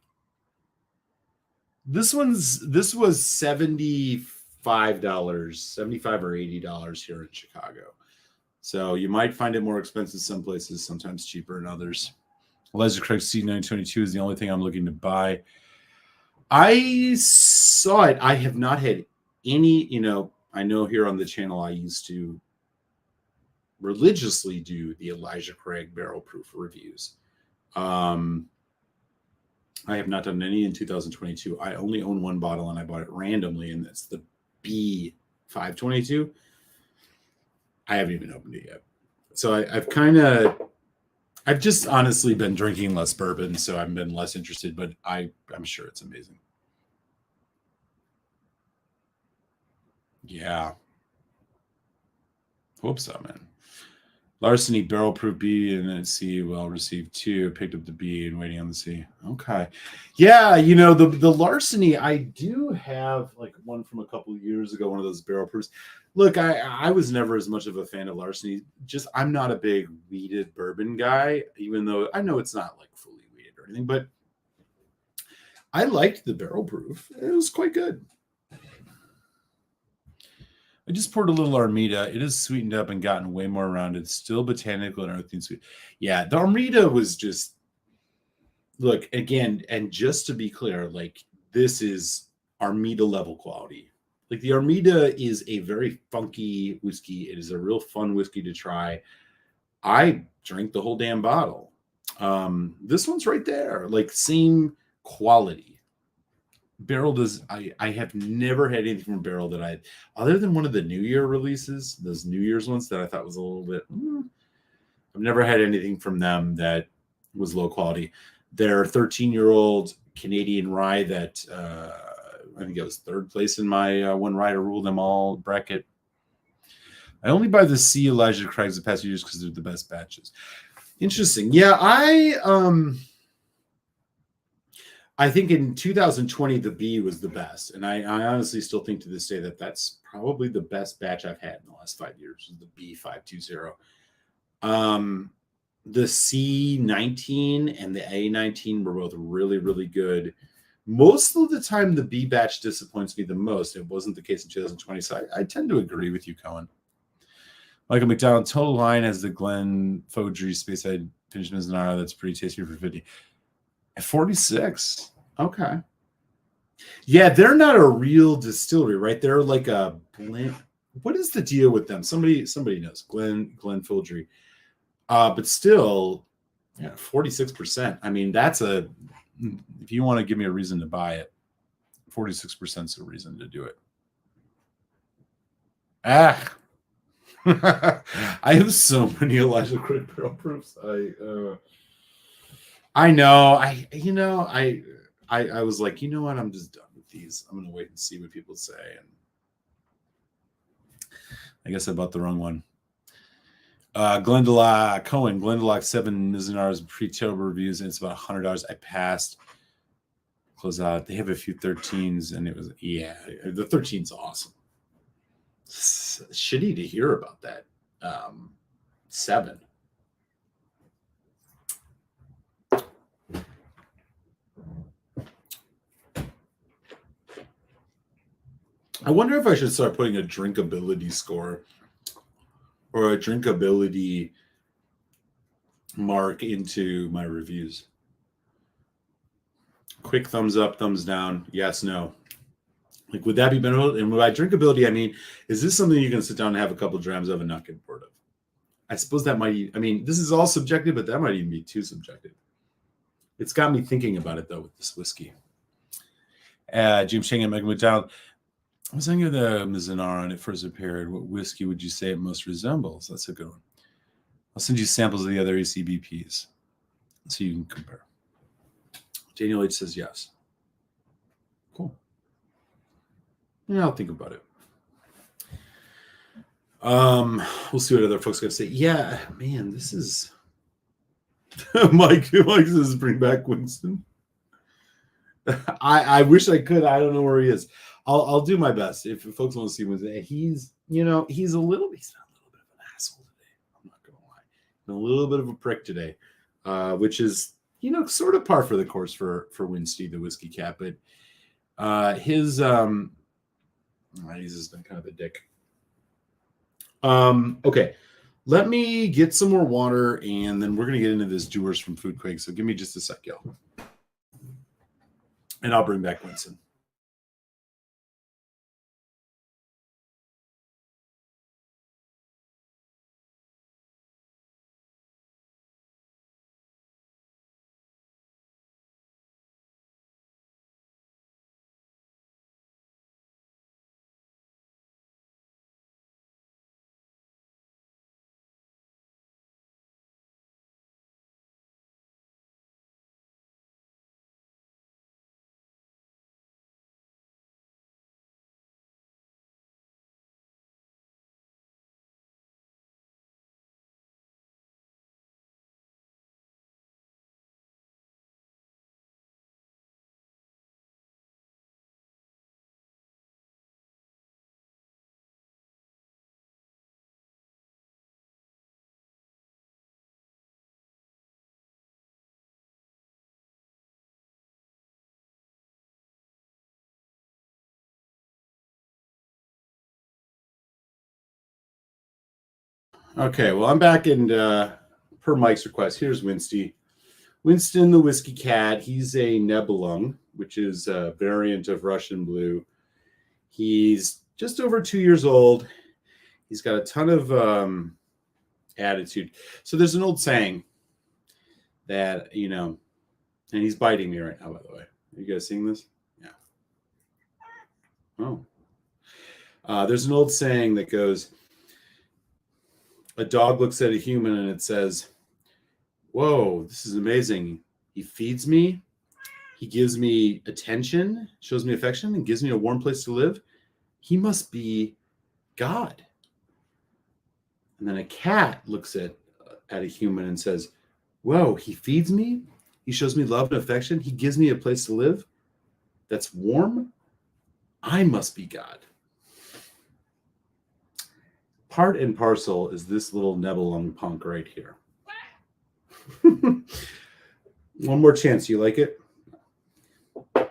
[SPEAKER 1] This was $75 or $80 here in Chicago. So you might find it more expensive some places, sometimes cheaper in others. Elijah Craig C922 is the only thing I'm looking to buy. I saw it. I have not had any, I know here on the channel I used to religiously do the Elijah Craig barrel proof reviews. I have not done any in 2022. I only own one bottle and I bought it randomly, and that's the B522. I haven't even opened it yet. So I've just honestly been drinking less bourbon, so I've been less interested, but I'm sure it's amazing. Yeah. Hope so, man. Larceny barrel proof B and then C, well received 2. Picked up the B and waiting on the C. Okay. Yeah, the Larceny, I do have like one from a couple of years ago, one of those barrel proofs. Look, I was never as much of a fan of Larceny. Just I'm not a big wheated bourbon guy, even though I know it's not like fully wheated or anything, but I liked the barrel proof. It was quite good. I just poured a little Armida. It is sweetened up and gotten way more rounded. Still botanical and everything sweet. Yeah, the Armida was just, look, again, and just to be clear, like this is Armida level quality. Like the Armida is a very funky whiskey. It is a real fun whiskey to try. I drank the whole damn bottle. This one's right there, like same quality. Barrel does. I have never had anything from Barrel that other than one of the New Year releases, those New Year's ones that I thought was a little bit. I've never had anything from them that was low quality. Their 13-year-old Canadian rye that I think it was third place in my one rye to rule them all bracket. I only buy the C Elijah Craig's the past few years because they're the best batches. Interesting. Yeah, I think in 2020, the B was the best. And I honestly still think to this day that that's probably the best batch I've had in the last 5 years, the B520. The C19 and the A19 were both really, really good. Most of the time, the B batch disappoints me the most. It wasn't the case in 2020. So I tend to agree with you, Cohen. Michael McDonald, total line has the Glen Fodry Speyside finished Mizunara. That's pretty tasty for 50. At 46. Okay. Yeah, they're not a real distillery, right? They're like a blend. What is the deal with them? Somebody knows. Glen Fodry. But still, 46%. I mean, if you want to give me a reason to buy it, 46% is a reason to do it. I have so many Elijah Craig barrel proofs. I know. I was like, you know what? I'm just done with these. I'm gonna wait and see what people say. And I guess I bought the wrong one. Glendalough 7 Mizunara's pre-October reviews, and it's about $100. I passed. Close out. They have a few 13s, and it was the 13's awesome. It's shitty to hear about that. 7. I wonder if I should start putting a drinkability score or a drinkability mark into my reviews. Quick thumbs up, thumbs down, yes, no. Like, would that be beneficial? And by drinkability, I mean, is this something you can sit down and have a couple of drams of and not get bored of? I suppose that might, this is all subjective, but that might even be too subjective. It's got me thinking about it, though, with this whiskey. James Chang and Megan McDonald. I was thinking of the Mizunara when it first appeared. What whiskey would you say it most resembles? That's a good one. I'll send you samples of the other ACBPs so you can compare. Daniel H says yes. Cool. Yeah, I'll think about it. We'll see what other folks got to say. Yeah, man, this is Mike says bring back Winston. I wish I could. I don't know where he is. I'll do my best. If folks want to see Winston, he's not a little bit of an asshole today. I'm not gonna lie. A little bit of a prick today. Which is, sort of par for the course for Winsty, the whiskey cat, but he's just been kind of a dick. Okay, let me get some more water, and then we're gonna get into this Doers from FoodQuig. So give me just a sec, y'all, and I'll bring back Winston. Okay, well, I'm back, and per Mike's request, here's Winston. Winston, the whiskey cat. He's a Nebelung, which is a variant of Russian blue. He's just over 2 years old. He's got a ton of attitude. So there's an old saying that, you know, and he's biting me right now, by the way. Are you guys seeing this? Yeah. Oh. There's an old saying that goes, a dog looks at a human and it says, whoa, this is amazing. He feeds me. He gives me attention, shows me affection, and gives me a warm place to live. He must be God. And then a cat looks at a human and says, whoa, he feeds me. He shows me love and affection. He gives me a place to live that's warm. I must be God. Part and parcel is this little Nebelung punk right here. One more chance. You like it? All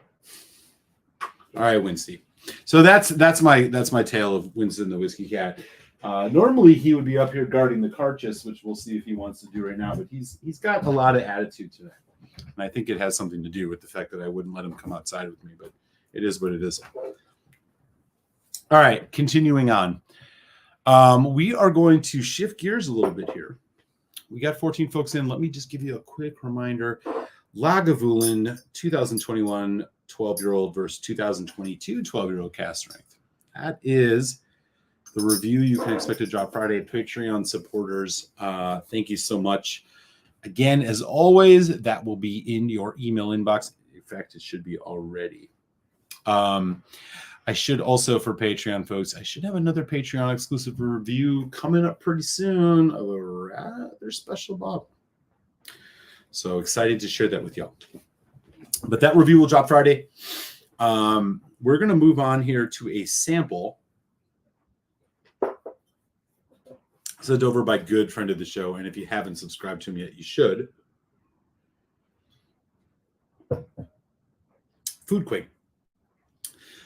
[SPEAKER 1] right, Winston. So that's my tale of Winston the whiskey cat. Normally he would be up here guarding the carcass, which we'll see if he wants to do right now. But he's got a lot of attitude today, and I think it has something to do with the fact that I wouldn't let him come outside with me. But it is what it is. All right, continuing on. We are going to shift gears a little bit here. We got 14 folks in. Let me just give you a quick reminder. Lagavulin 2021 12-year-old versus 2022 12-year-old cast strength. That is the review you can expect to drop Friday. Patreon supporters, thank you so much. Again, as always, that will be in your email inbox. In fact, it should be already. I should also, for Patreon folks, I should have another Patreon exclusive review coming up pretty soon of a rather special bottle. So excited to share that with y'all. But that review will drop Friday. We're going to move on here to a sample sent over by good friend of the show. And if you haven't subscribed to him yet, you should. FoodQuig.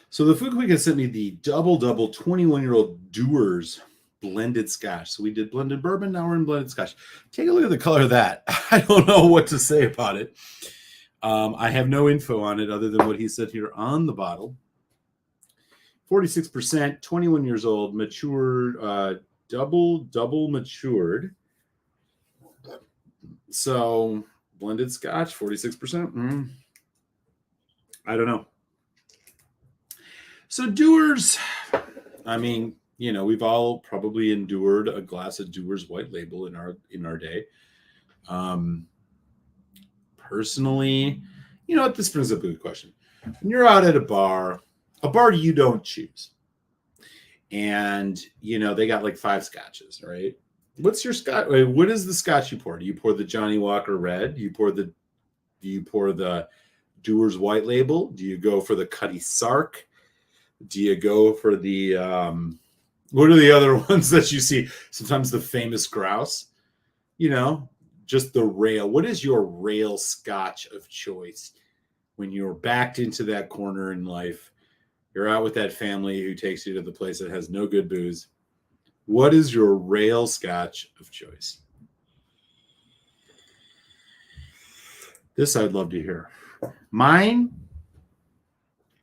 [SPEAKER 1] So the FoodQuig has sent me the double 21-year-old Dewar's blended scotch. So we did blended bourbon. Now we're in blended scotch. Take a look at the color of that. I don't know what to say about it. I have no info on it other than what he said here on the bottle. 46%, 21 years old, matured, double matured. So blended scotch, 46%. I don't know. So Dewar's, I mean, you know, we've all probably endured a glass of Dewar's White Label in our day. Personally, you know what? This brings up a good question. When you're out at a bar you don't choose, and you know they got like 5 scotches, right? What's your scotch? What is the scotch you pour? Do you pour the Johnny Walker Red? Do you pour the Dewar's White Label? Do you go for the Cutty Sark? Do you go for the what are the other ones that you see? Sometimes the famous grouse, you know, just the rail. What is your rail scotch of choice when you're backed into that corner in life? You're out with that family who takes you to the place that has no good booze. What is your rail scotch of choice? This I'd love to hear. Mine,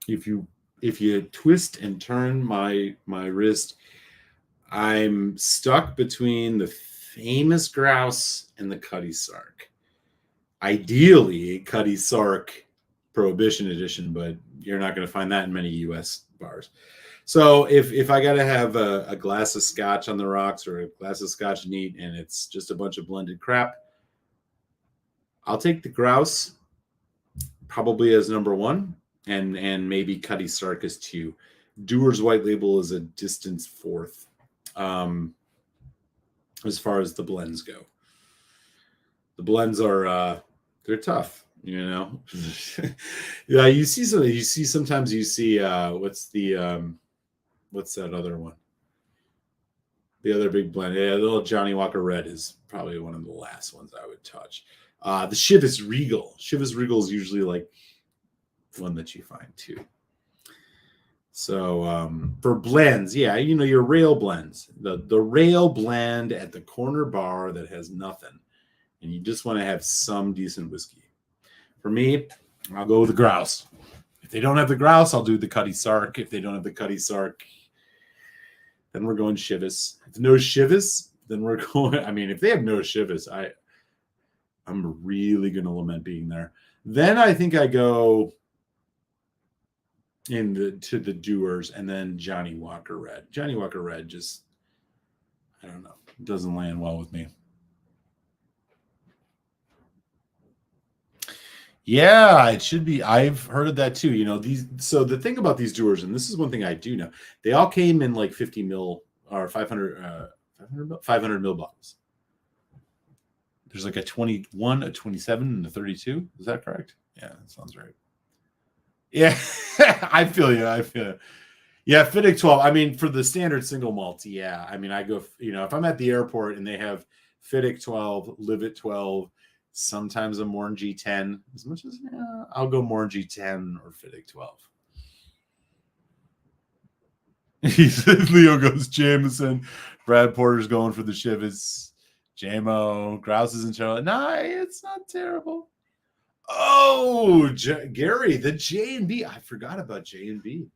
[SPEAKER 1] if you twist and turn my wrist, I'm stuck between the famous grouse and the Cutty Sark. Ideally, Cutty Sark Prohibition Edition, but you're not going to find that in many U.S. bars. So if I got to have a glass of scotch on the rocks or a glass of scotch neat and it's just a bunch of blended crap, I'll take the grouse probably as number 1 and maybe Cutty Sark as 2. Dewar's White Label is a distant 4th as far as the blends go. The blends are they're tough. You know, yeah. Sometimes you see what's that other one? The other big blend. Yeah, the little Johnny Walker Red is probably one of the last ones I would touch. The Chivas Regal. Chivas Regal is usually like one that you find too. So for blends, yeah, your rail blends, the rail blend at the corner bar that has nothing, and you just want to have some decent whiskey. For me, I'll go with the grouse. If they don't have the grouse, I'll do the Cutty Sark. If they don't have the Cutty Sark, then we're going Chivas. If no Chivas, then we're going. I mean, if they have no Chivas, I'm really going to lament being there. Then I think I go to the Doers, and then Johnny Walker Red. Johnny Walker Red just, I don't know, doesn't land well with me. Yeah, it should be. I've heard of that too. So the thing about these Doers, and this is one thing I do know, they all came in like 50 mil or 500 mil bottles. There's like a 21, a 27, and a 32. Is that correct? Yeah, that sounds right. Yeah, I feel you. Yeah, Fittig 12. I mean, for the standard single malt, yeah. I mean, I go, if I'm at the airport and they have Fittig 12, Livet 12, sometimes a Morngy 10, as much as, I'll go Morngy 10 or Fittig 12. Leo goes Jameson. Brad Porter's going for the Chivas. JMO. Grouse is in Charlotte. Nah, it's not terrible. Oh, Gary, the J&B. I forgot about J&B.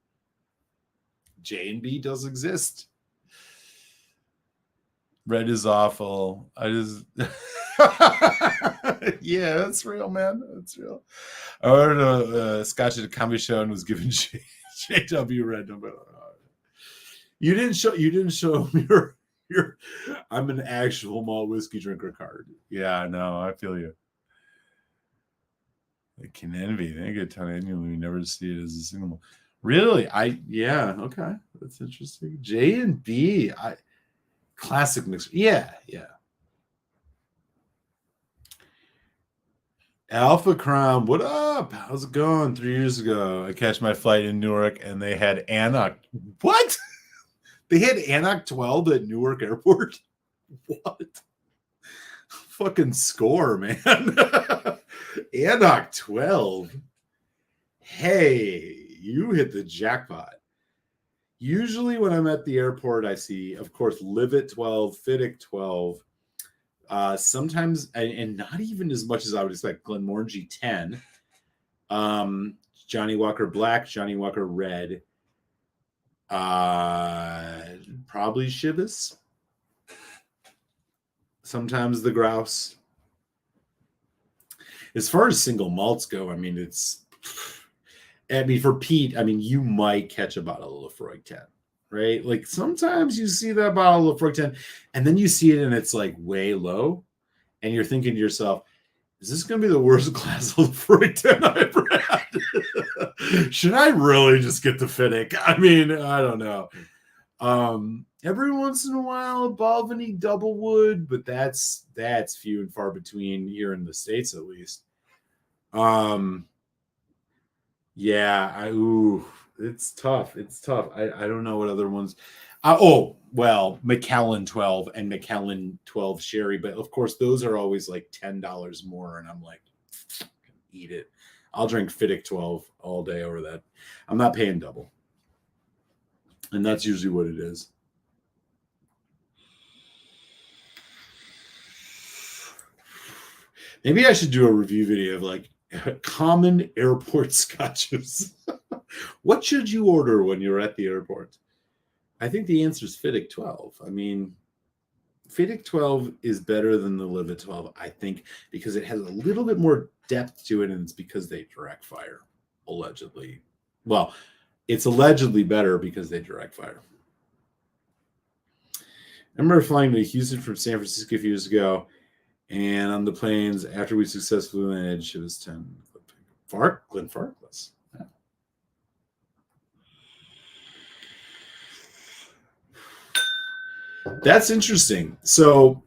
[SPEAKER 1] J&B does exist. Red is awful. Yeah, that's real, man. That's real. I ordered a scotch at a comedy show and was given JW Red. You didn't show me your I'm an actual malt whiskey drinker card. Yeah, no, I feel you. It can envy. They get a ton annually. We never see it as a single. Really? Okay. That's interesting. J&B. Classic mixer. Yeah. Alpha Crown, what up? How's it going? 3 years ago, I catch my flight in Newark and they had Annock. What? They had Annock 12 at Newark Airport? What? Fucking score, man. Annock 12. Hey, you hit the jackpot. Usually when I'm at the airport, I see, of course, Livet 12, Fittig 12. Sometimes, and not even as much as I would expect, Glenmorangie 10. Johnny Walker Black, Johnny Walker Red. Probably Chivas. Sometimes the Grouse. As far as single malts go, I mean, for Pete, I mean, you might catch a bottle of Lefroy 10, right? Like sometimes you see that bottle of Lefroy 10 and then you see it and it's like way low and you're thinking to yourself, is this going to be the worst glass of Lefroy 10 I've ever had? Should I really just get the Fittig? I mean, I don't know. Every once in a while, a Balvenie Doublewood, but that's few and far between here in the States, at least. It's tough. I don't know what other ones. Macallan 12 and Macallan 12 Sherry, but of course those are always like $10 more, and I'm like, eat it. I'll drink Fittig 12 all day over that. I'm not paying double, and that's usually what it is. Maybe I should do a review video of like common airport scotches. What should you order when you're at the airport? I think the answer is Fittig 12. I mean, Fittig 12 is better than the Livet 12, I think, because it has a little bit more depth to it, and it's because they direct fire, allegedly. Well, it's allegedly better because they direct fire. I remember flying to Houston from San Francisco a few years ago, and on the planes, after we successfully landed, it was 10. Glenn Farkless. Yeah. That's interesting. So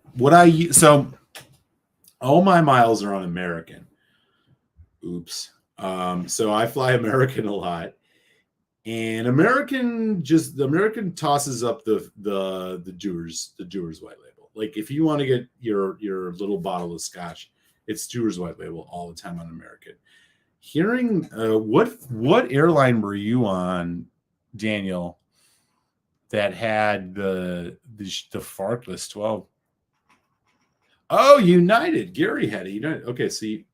[SPEAKER 1] all my miles are on American. Oops. So I fly American a lot, and American tosses up the Dewar's White Label. Like if you want to get your little bottle of scotch, it's Dewar's White Label all the time on American. Hearing what airline were you on Daniel, that had the Farkless 12. Oh, United. Gary had a United. Okay, see,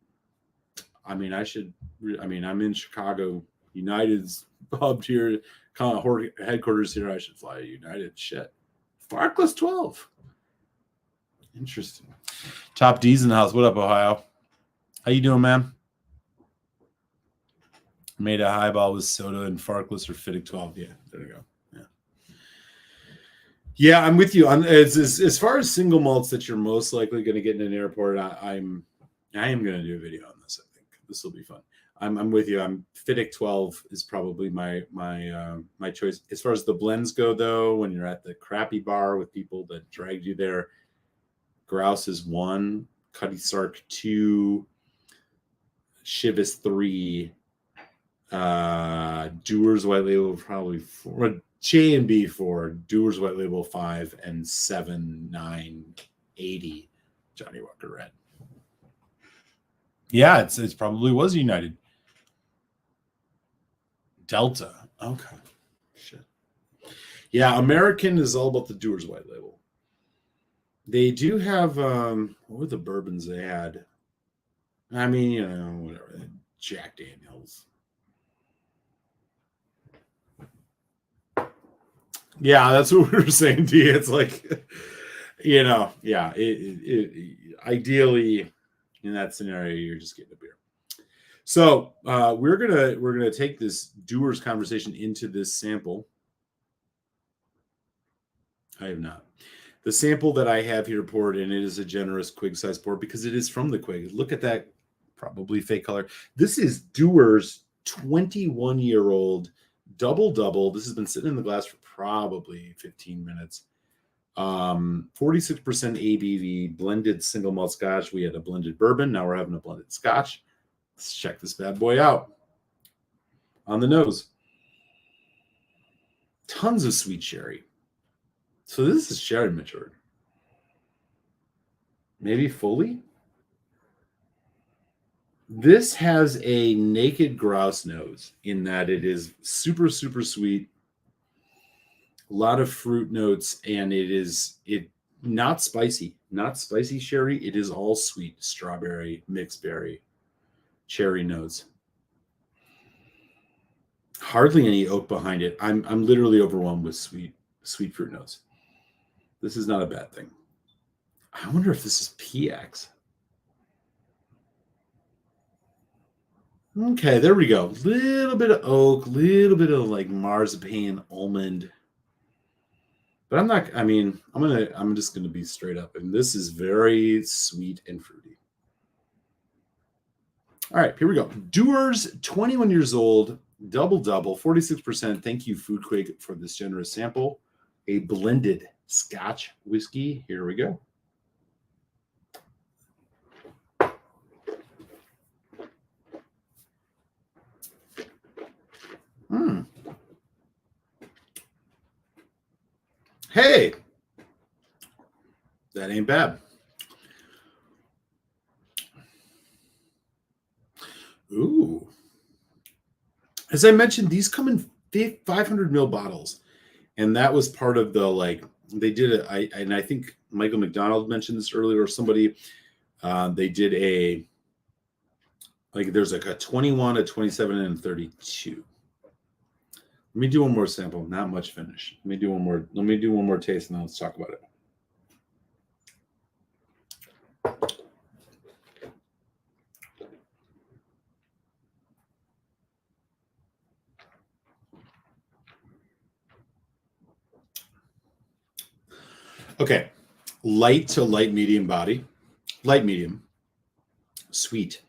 [SPEAKER 1] I mean, I'm in Chicago. United's hub here, kind of headquarters here. I should fly to United. Shit. Farkless 12. Interesting. Top D's in the house. What up, Ohio? How you doing, man? Made a highball with soda and Farkless or Fittig 12. Yeah, there you go. Yeah, I'm with you. As far as single malts that you're most likely going to get in an airport, I am going to do a video on this. I think this will be fun. I'm with you. Fittig 12 is probably my choice. As far as the blends go, though, when you're at the crappy bar with people that dragged you there, Grouse is 1, Cutty Sark 2, Chivas 3, Dewar's White Label probably 4. J&B 4, Dewar's White Label 5, and 7, 9, 80 Johnny Walker Red. Yeah, it's probably was United. Delta. Okay. Shit. Yeah, American is all about the Dewar's White Label. They do have what were the bourbons they had? I mean, whatever. Jack Daniels. Yeah, that's what we were saying, D. It's like, yeah. Ideally, in that scenario, you're just getting a beer. So we're gonna take this Dewar's conversation into this sample. I have not. The sample that I have here poured, and it is a generous Quig size pour because it is from the Quig. Look at that, probably fake color. This is Dewar's 21-year-old double. This has been sitting in the glass for probably 15 minutes. 46% ABV, blended single malt Scotch. We had a blended bourbon. Now we're having a blended Scotch. Let's check this bad boy out. On the nose, tons of sweet sherry. So this is sherry matured. Maybe fully. This has a naked grouse nose in that it is super, super sweet. A lot of fruit notes, and it not spicy sherry. It is all sweet strawberry, mixed berry, cherry notes. Hardly any oak behind it. I'm literally overwhelmed with sweet fruit notes. This is not a bad thing. I wonder if this is PX. Okay, there we go. Little bit of oak, little bit of like marzipan, almond. But I'm just gonna be straight up, and this is very sweet and fruity. All right, here we go. Dewar's, 21 years old, double, 46%. Thank you, FoodQuig, for this generous sample. A blended Scotch whiskey. Here we go. Hey, that ain't bad. Ooh. As I mentioned, these come in 500 ml bottles. And that was part of the, they did it. I think Michael McDonald mentioned this earlier, or somebody, they did there's a 21, a 27, and a 32. Let me do one more sample. Not much finish. Let me do one more taste, and then let's talk about it. Okay. Light to light medium body. Light medium. Sweet.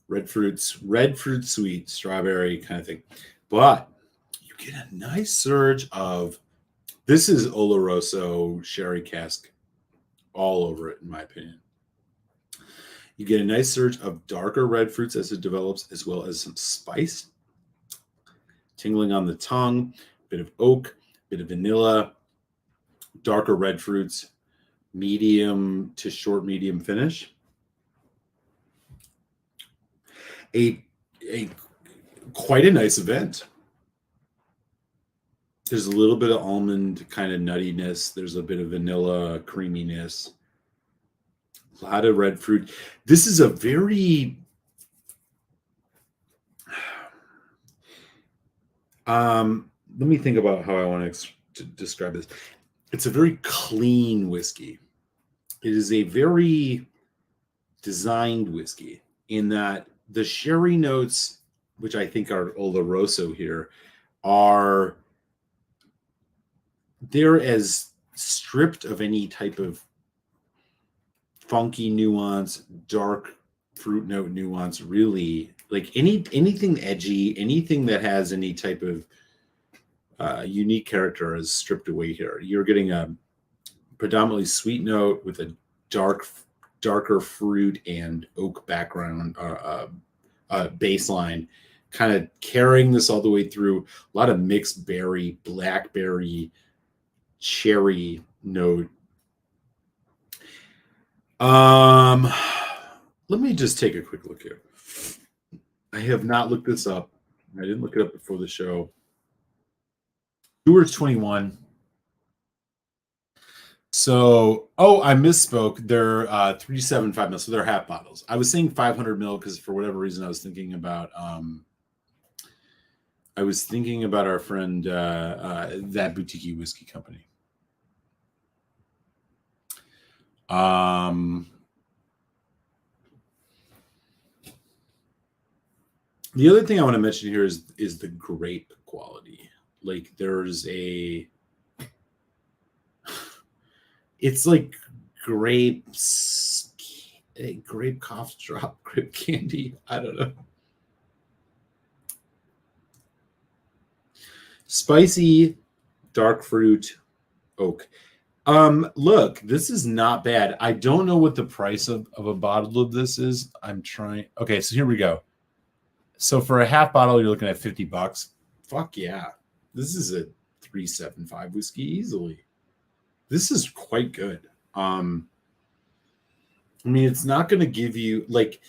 [SPEAKER 1] Red fruit sweet, strawberry kind of thing. But you get a nice surge of, this is Oloroso sherry cask all over it, in my opinion. You get a nice surge of darker red fruits as it develops, as well as some spice. Tingling on the tongue, bit of oak, bit of vanilla, darker red fruits, medium to short medium finish. A quite a nice event. There's a little bit of almond kind of nuttiness. There's a bit of vanilla creaminess. A lot of red fruit. This is a very let me think about how I want to describe this. It's a very clean whiskey. It is a very designed whiskey in that the sherry notes, which I think are Oloroso here, they're as stripped of any type of funky nuance, dark fruit note nuance, really. Like anything edgy, anything that has any type of unique character is stripped away here. You're getting a predominantly sweet note with a darker fruit and oak background baseline, kind of carrying this all the way through. A lot of mixed berry, blackberry, cherry note. Let me just take a quick look here. I have not looked this up. I didn't look it up before the show. Dewar's 21. So, I misspoke. They're 375 mil, so they're half bottles. I was saying 500 mil because for whatever reason I was thinking about our friend that boutique whiskey company. The other thing I want to mention here is the grape quality. Like it's like grapes, grape cough drop, grape candy. I don't know. Spicy, dark fruit, oak. Look, this is not bad. I don't know what the price of a bottle of this is. I'm trying. Okay, so here we go. So for a half bottle, you're looking at $50. Fuck yeah. This is a 375 whiskey easily. This is quite good. I mean, it's not going to give you the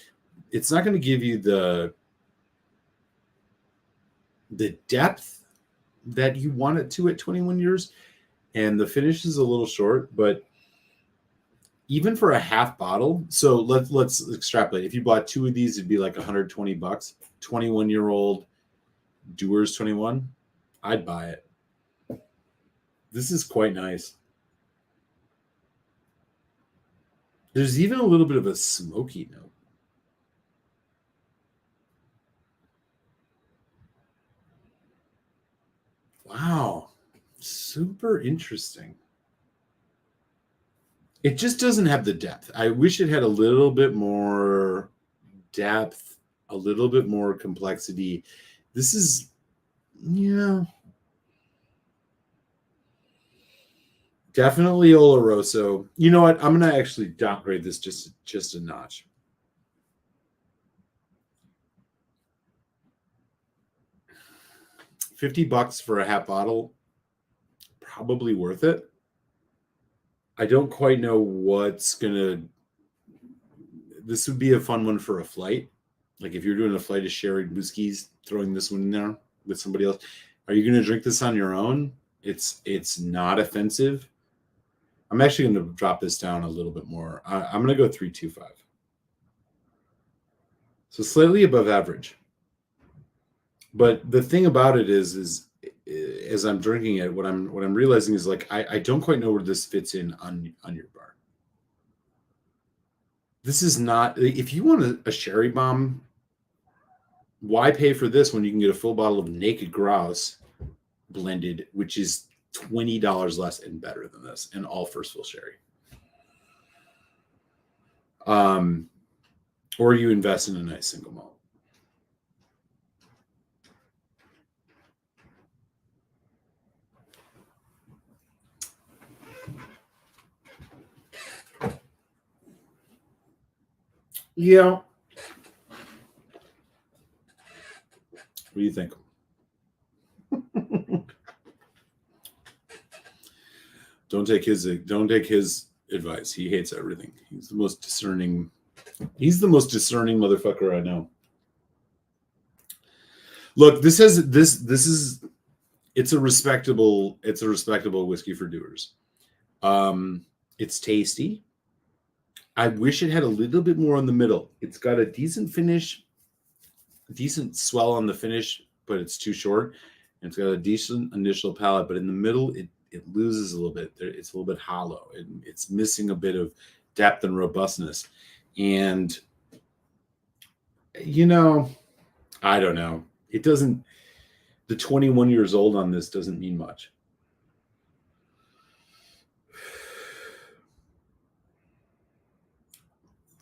[SPEAKER 1] depth that you want it to at 21 years. And the finish is a little short, but even for a half bottle, so let's extrapolate. If you bought two of these, it'd be like $120. 21-year-old Dewar's 21, I'd buy it. This is quite nice. There's even a little bit of a smoky note. Wow. Super interesting. It just doesn't have the depth. I wish it had a little bit more depth, a little bit more complexity. This is, definitely Oloroso. You know what? I'm going to actually downgrade this just a notch. $50 for a half bottle, probably worth it. I don't quite know what's gonna. This would be a fun one for a flight. Like if you're doing a flight of sherry whiskeys, throwing this one in there with somebody else. Are you gonna drink this on your own? It's not offensive. I'm actually gonna drop this down a little bit more. I'm gonna go 325. So slightly above average. But the thing about it is as I'm drinking it, what I'm realizing is like I don't quite know where this fits in on your bar. This is not, if you want a sherry bomb, why pay for this when you can get a full bottle of Naked Grouse blended, which is $20 less and better than this, and all first fill sherry. Or you invest in a nice single malt. Yeah. What do you think? Don't take his advice. He hates everything. He's the most discerning motherfucker I know. Look, this is It's a respectable whiskey for doers. It's tasty. I wish it had a little bit more in the middle. It's got a decent finish, decent swell on the finish, but it's too short. And it's got a decent initial palate, but in the middle, it loses a little bit. It's a little bit hollow. It's missing a bit of depth and robustness. And, you know, I don't know. It doesn't, the 21 years old on this doesn't mean much.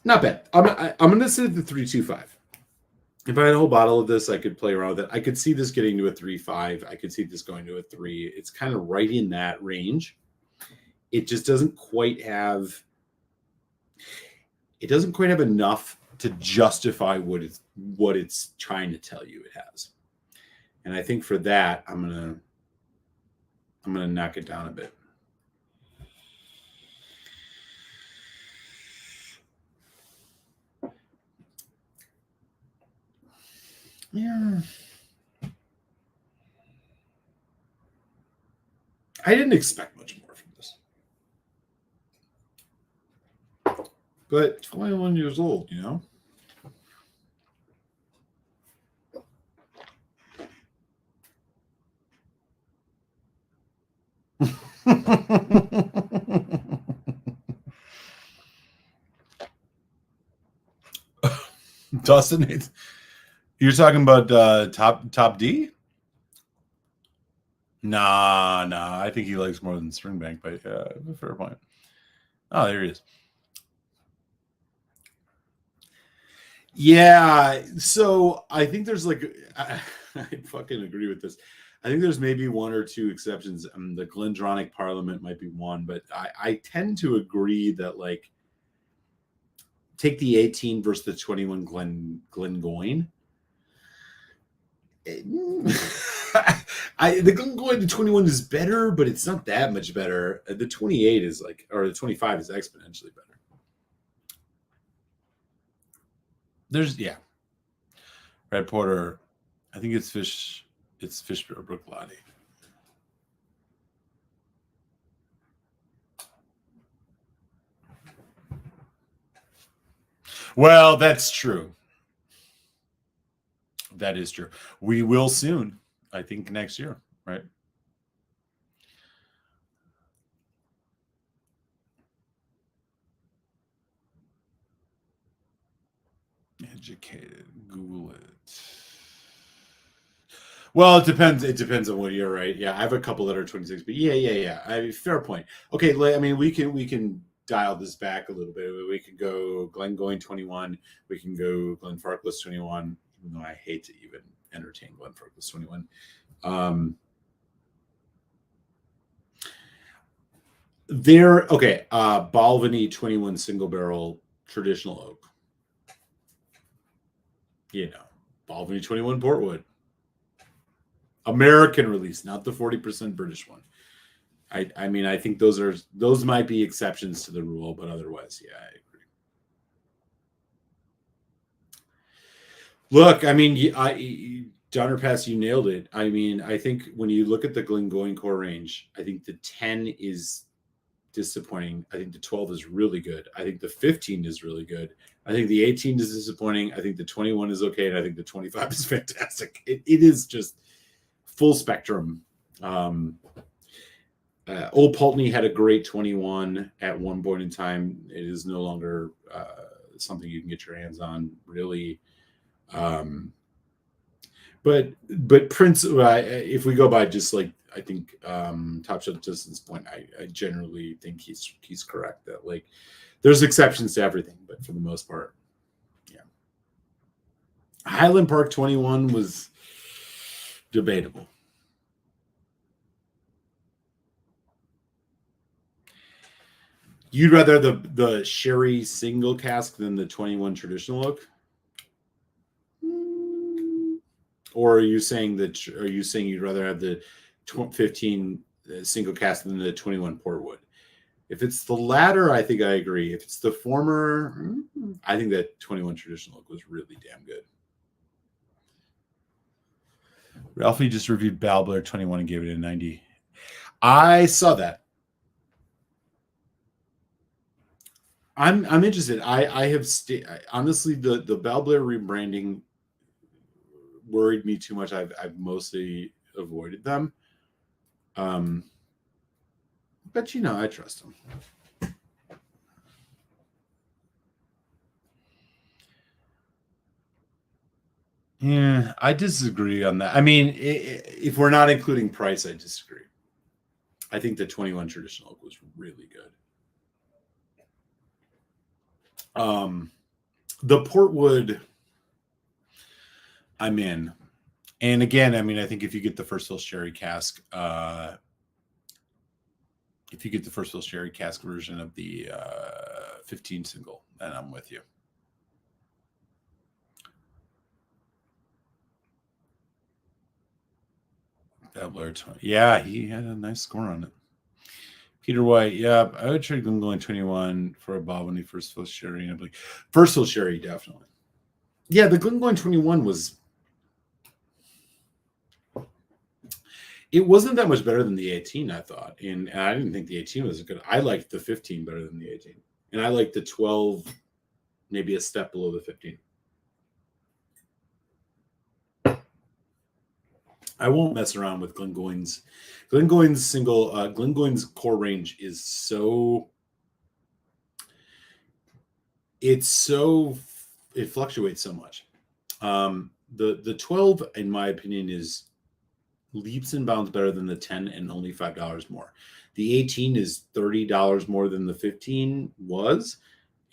[SPEAKER 1] Not bad. I'm going to sit at the 3.25. If I had a whole bottle of this, I could play around with it. I could see this getting to a 3.5. I could see this going to a 3. It's kind of right in that range. It just doesn't quite have enough to justify what it's trying to tell you it has. And I think for that, I'm gonna knock it down a bit. Yeah. I didn't expect much more from this. But 21 years old, you know? Dustin, you're talking about top D? Nah. I think he likes more than Springbank, but fair point. Oh, there he is. Yeah, so I think there's I fucking agree with this. I think there's maybe one or two exceptions. The Glendronach Parliament might be one, but I tend to agree that take the 18 versus the 21 Glengoyne. The Glengoyne, the 21 is better, but it's not that much better. The 28 is or the 25 is exponentially better. There's Red Porter. I think it's Fish or Brooklotti. Well, that's true. That is true. We will soon. I think next year, right? Educated. Google it. Well, it depends. It depends on what year, right? Yeah, I have a couple that are 26, but yeah. Fair point. Okay, I mean, we can dial this back a little bit. We could go Glengoyne 21. We can go Glenfarclas 21. Even though I hate to even entertain Glenfarclas 21. Balvenie 21 single barrel traditional oak. Balvenie 21 Portwood. American release, not the 40% British one. I mean, I think those might be exceptions to the rule, but otherwise, yeah, I agree. Look, I mean, Donnerpass, you nailed it. I mean, I think when you look at the Glengoyne core range, I think the 10 is disappointing. I think the 12 is really good. I think the 15 is really good. I think the 18 is disappointing. I think the 21 is okay, and I think the 25 is fantastic. It is just full spectrum. Old Pulteney had a great 21 at one point in time. It is no longer something you can get your hands on, really. But Prince, if we go by just I think Top Shelf Distance point, I generally think he's correct that there's exceptions to everything, but for the most part, yeah. Highland Park 21 was debatable. You'd rather the sherry single cask than the 21 traditional oak? Or are you saying you'd rather have the 15 single cask than the 21 Portwood? If it's the latter, I think I agree. If it's the former, I think that 21 traditional oak was really damn good. Ralphie just reviewed Balbler 21 and gave it a 90. I saw that. I'm interested. I have honestly the Balbler rebranding worried me too much. I've mostly avoided them. But I trust them. Yeah, I disagree on that. I mean, if we're not including price, I disagree. I think the 21 traditional oak was really good. The Portwood, I'm in. And again, I mean, I think if you get the first fill sherry cask, version of the 15 single, then I'm with you. Yeah, he had a nice score on it. Peter White, yeah, I would trade Glengoyne 21 for a Bob when he first fill sherry. And like, first fill sherry, definitely. Yeah, the Glengoyne 21 was. It wasn't that much better than the 18, I thought. And I didn't think the 18 was good. I liked the 15 better than the 18. And I liked the 12 maybe a step below the 15. I won't mess around with Glengoyne's. Glengoyne's core range is so. It fluctuates so much. The 12, in my opinion, is leaps and bounds better than the 10 and only $5 more. The 18 is $30 more than the 15 was,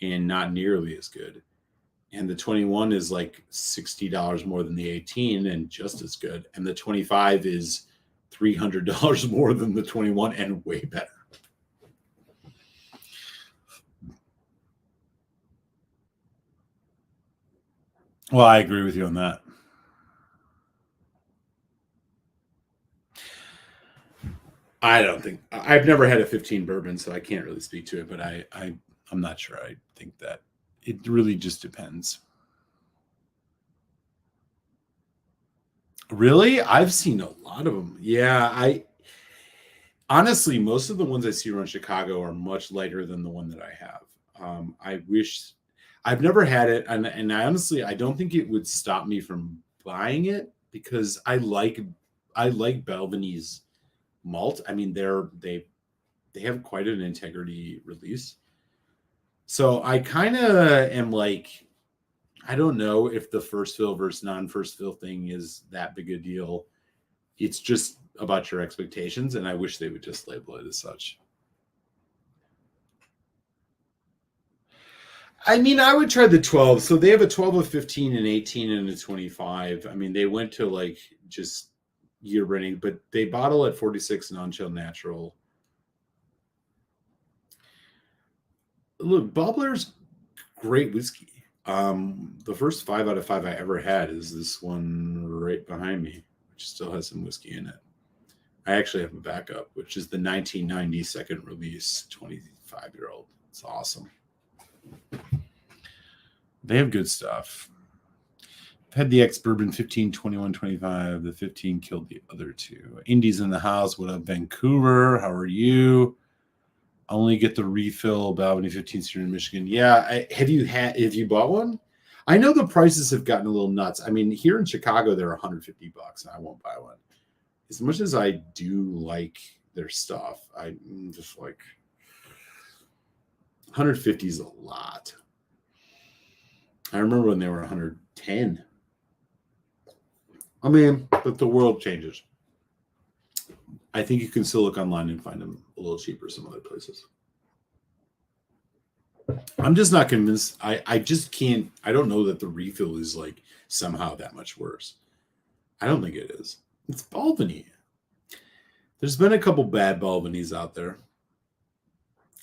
[SPEAKER 1] and not nearly as good. And the 21 is like $60 more than the 18 and just as good. And the 25 is $300 more than the 21 and way better. Well, I agree with you on that. I don't think I've never had a 15 bourbon, so I can't really speak to it, but I'm not sure. I think that it really just depends. Really? I've seen a lot of them. Yeah, honestly, most of the ones I see around Chicago are much lighter than the one that I have. I wish I've never had it, and I honestly I don't think it would stop me from buying it because I like Balvenie malt. I mean, they have quite an integrity release. So I kind of am like, I don't know if the first fill versus non-first fill thing is that big a deal. It's just about your expectations, and I wish they would just label it as such. I mean, I would try the 12. So they have a 12, a 15, an 18, and a 25. I mean, they went to like just year running, but they bottle at 46 non-chill natural. Look, Bubbler's great whiskey. The first 5 out of 5 I ever had is this one right behind me, which still has some whiskey in it. I actually have a backup, which is the 1990 second release 25-year-old. It's awesome. They have good stuff. I've had the ex-bourbon 15, 21, 25. The 15 killed the other two. Indy's in the house. What up, Vancouver? How are you? I only get the refill Balvenie 15 here in Michigan. Yeah, have you bought one? I know the prices have gotten a little nuts. I mean, here in Chicago, they're $150, and I won't buy one. As much as I do like their stuff, I'm just like 150 is a lot. I remember when they were 110. I mean, but the world changes. I think you can still look online and find them a little cheaper some other places. I'm just not convinced. I just can't. I don't know that the refill is like somehow that much worse. I don't think it is. It's Balvenie. There's been a couple bad Balvenies out there.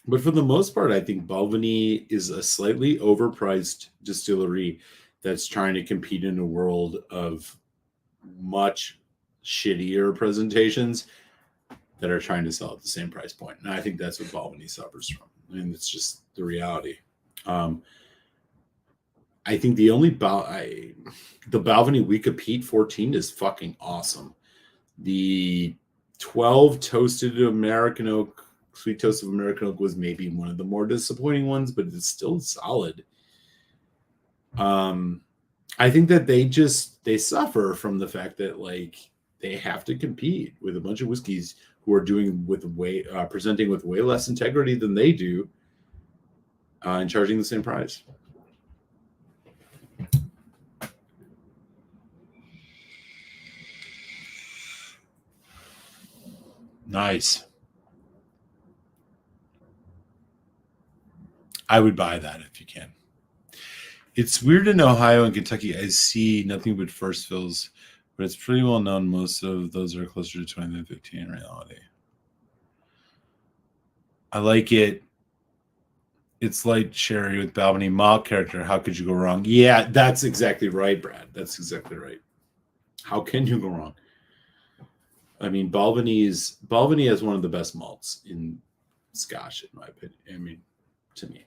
[SPEAKER 1] But for the most part, I think Balvenie is a slightly overpriced distillery that's trying to compete in a world of much shittier presentations that are trying to sell at the same price point. And I think that's what Balvenie suffers from. I mean, it's just the reality. I think the Balvenie Weeka Peat 14 is fucking awesome. The 12 toasted American oak, sweet toasted American oak was maybe one of the more disappointing ones, but it's still solid. I think that they suffer from the fact that like they have to compete with a bunch of whiskeys who are doing with presenting with way less integrity than they do, and charging the same price. Nice. I would buy that if you can. It's weird in Ohio and Kentucky. I see nothing but first fills, but it's pretty well known. Most of those are closer to 20 than 15 in reality. I like it. It's light sherry with Balvenie malt character. How could you go wrong? Yeah, that's exactly right, Brad. That's exactly right. How can you go wrong? I mean, Balvenie has one of the best malts in Scotch, in my opinion. I mean, to me.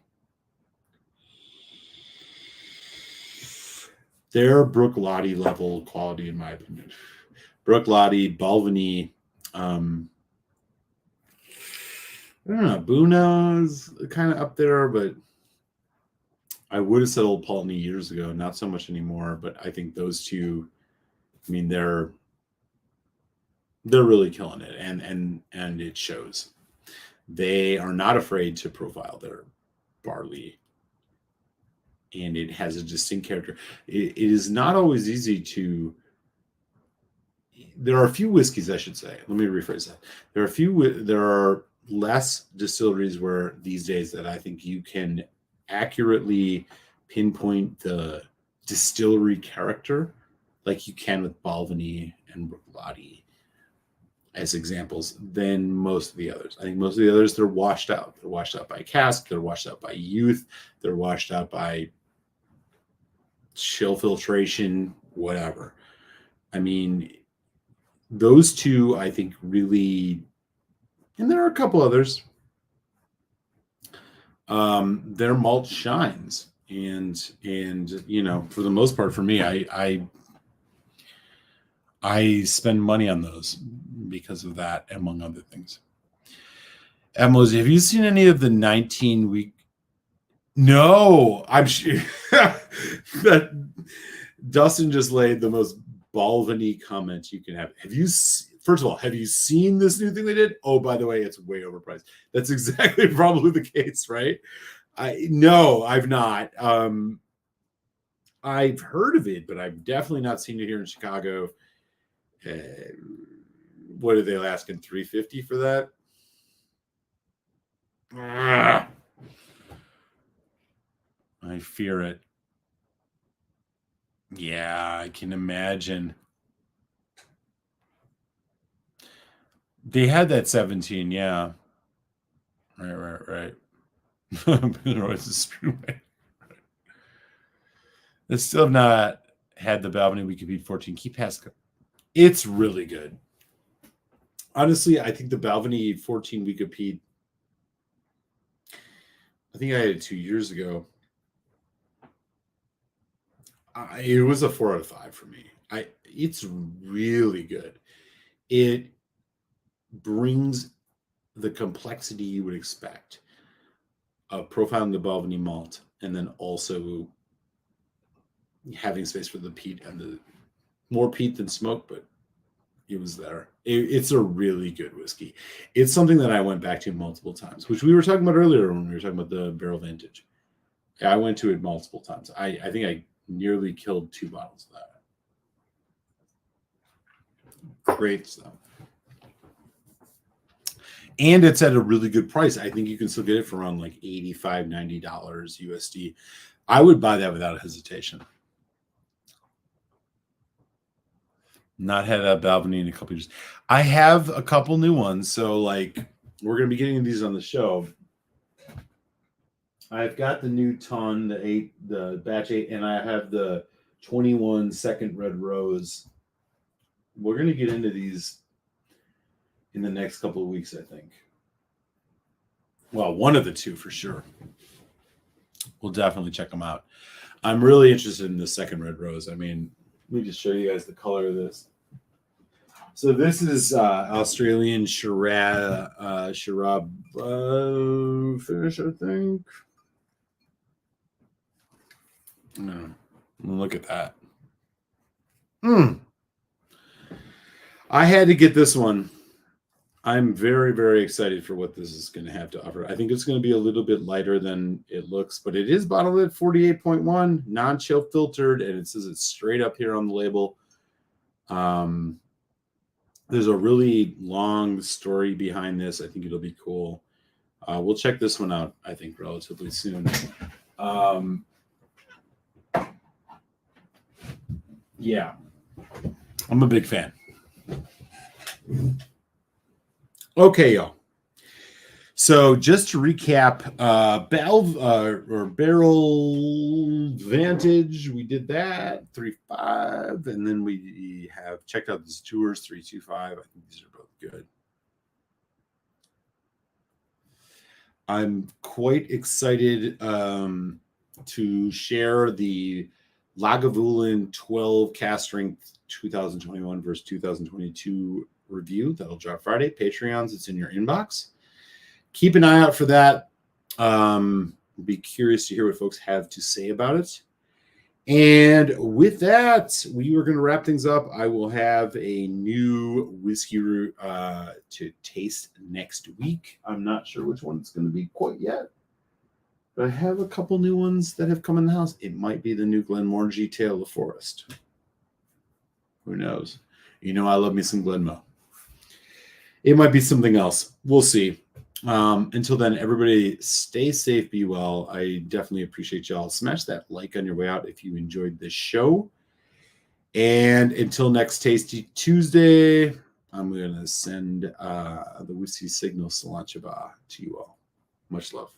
[SPEAKER 1] They're Bruichladdich level quality, in my opinion. Bruichladdich, Balvenie, I don't know, Buna's kind of up there, but I would have said Old Pulteney years ago, not so much anymore. But I think those two, I mean, they're really killing it, and it shows. They are not afraid to profile their barley, and it has a distinct character. It is not always easy to. There are a few whiskeys, I should say. Let me rephrase that. There are less distilleries where these days that I think you can accurately pinpoint the distillery character, like you can with Balvenie and Bruichladdich as examples, than most of the others. I think most of the others, they're washed out. They're washed out by cask. They're washed out by youth. They're washed out by chill filtration, whatever. I mean, those two, I think, really, and there are a couple others. Their malt shines, and you know, for the most part, for me, I spend money on those because of that, among other things. Emmons, have you seen any of the 19-week? No, I'm sure that Dustin just laid the most Balvenie comment you can have. First of all, have you seen this new thing they did? Oh, by the way, it's way overpriced. That's exactly probably the case, right? No, I've not. I've heard of it, but I've definitely not seen it here in Chicago. What are they asking? $350 for that? I fear it. Yeah, I can imagine. They had that 17, yeah. Right. They still have not had the Balvenie Weeka Peat 14. Keep past. It's really good. Honestly, I think the Balvenie 14 Weeka Peat, I think I had it 2 years ago. It was a 4 out of 5 for me. It's really good. It brings the complexity you would expect of profiling the Balvenie malt, and then also having space for the peat and the more peat than smoke, but it was there. It's a really good whiskey. It's something that I went back to multiple times, which we were talking about earlier when we were talking about the Barrell Vantage. I went to it multiple times. I think I nearly killed 2 bottles of that. Great stuff. And it's at a really good price. I think you can still get it for around like $85, $90 USD. I would buy that without hesitation. Not had a Balvenie in a couple years. I have a couple new ones. So like we're going to be getting these on the show. I've got the new ton, the batch 8, and I have the 21 second red rose. We're going to get into these in the next couple of weeks, I think. Well, one of the two for sure. We'll definitely check them out. I'm really interested in the second red rose. I mean, let me just show you guys the color of this. So this is Australian Shiraz finish, I think. Look at that. I had to get this one. I'm very, very excited for what this is going to have to offer. I think it's going to be a little bit lighter than it looks, but it is bottled at 48.1, non-chill filtered, and it says it's straight up here on the label. There's a really long story behind this. I think it'll be cool. We'll check this one out, I think, relatively soon. Yeah, I'm a big fan. Okay, y'all. So just to recap, Barrell Vantage, we did that 3.5, and then we have checked out these tours 3.25. I think these are both good. I'm quite excited to share the Lagavulin 12 cask strength 2021 versus 2022 review. That'll drop Friday. Patreons, it's in your inbox. Keep an eye out for that. Be curious to hear what folks have to say about it. And with that, we are going to wrap things up. I will have a new whiskey to taste next week. I'm not sure which one it's going to be quite yet, but I have a couple new ones that have come in the house. It might be the new Glenmorangie Tale of the Forest. Who knows? You know I love me some Glenmoe. It might be something else. We'll see. Until then, everybody stay safe, be well. I definitely appreciate y'all. Smash that like on your way out if you enjoyed this show. And until next Tasty Tuesday, I'm going to send the Whiskey Signal Cilantro Bar to you all. Much love.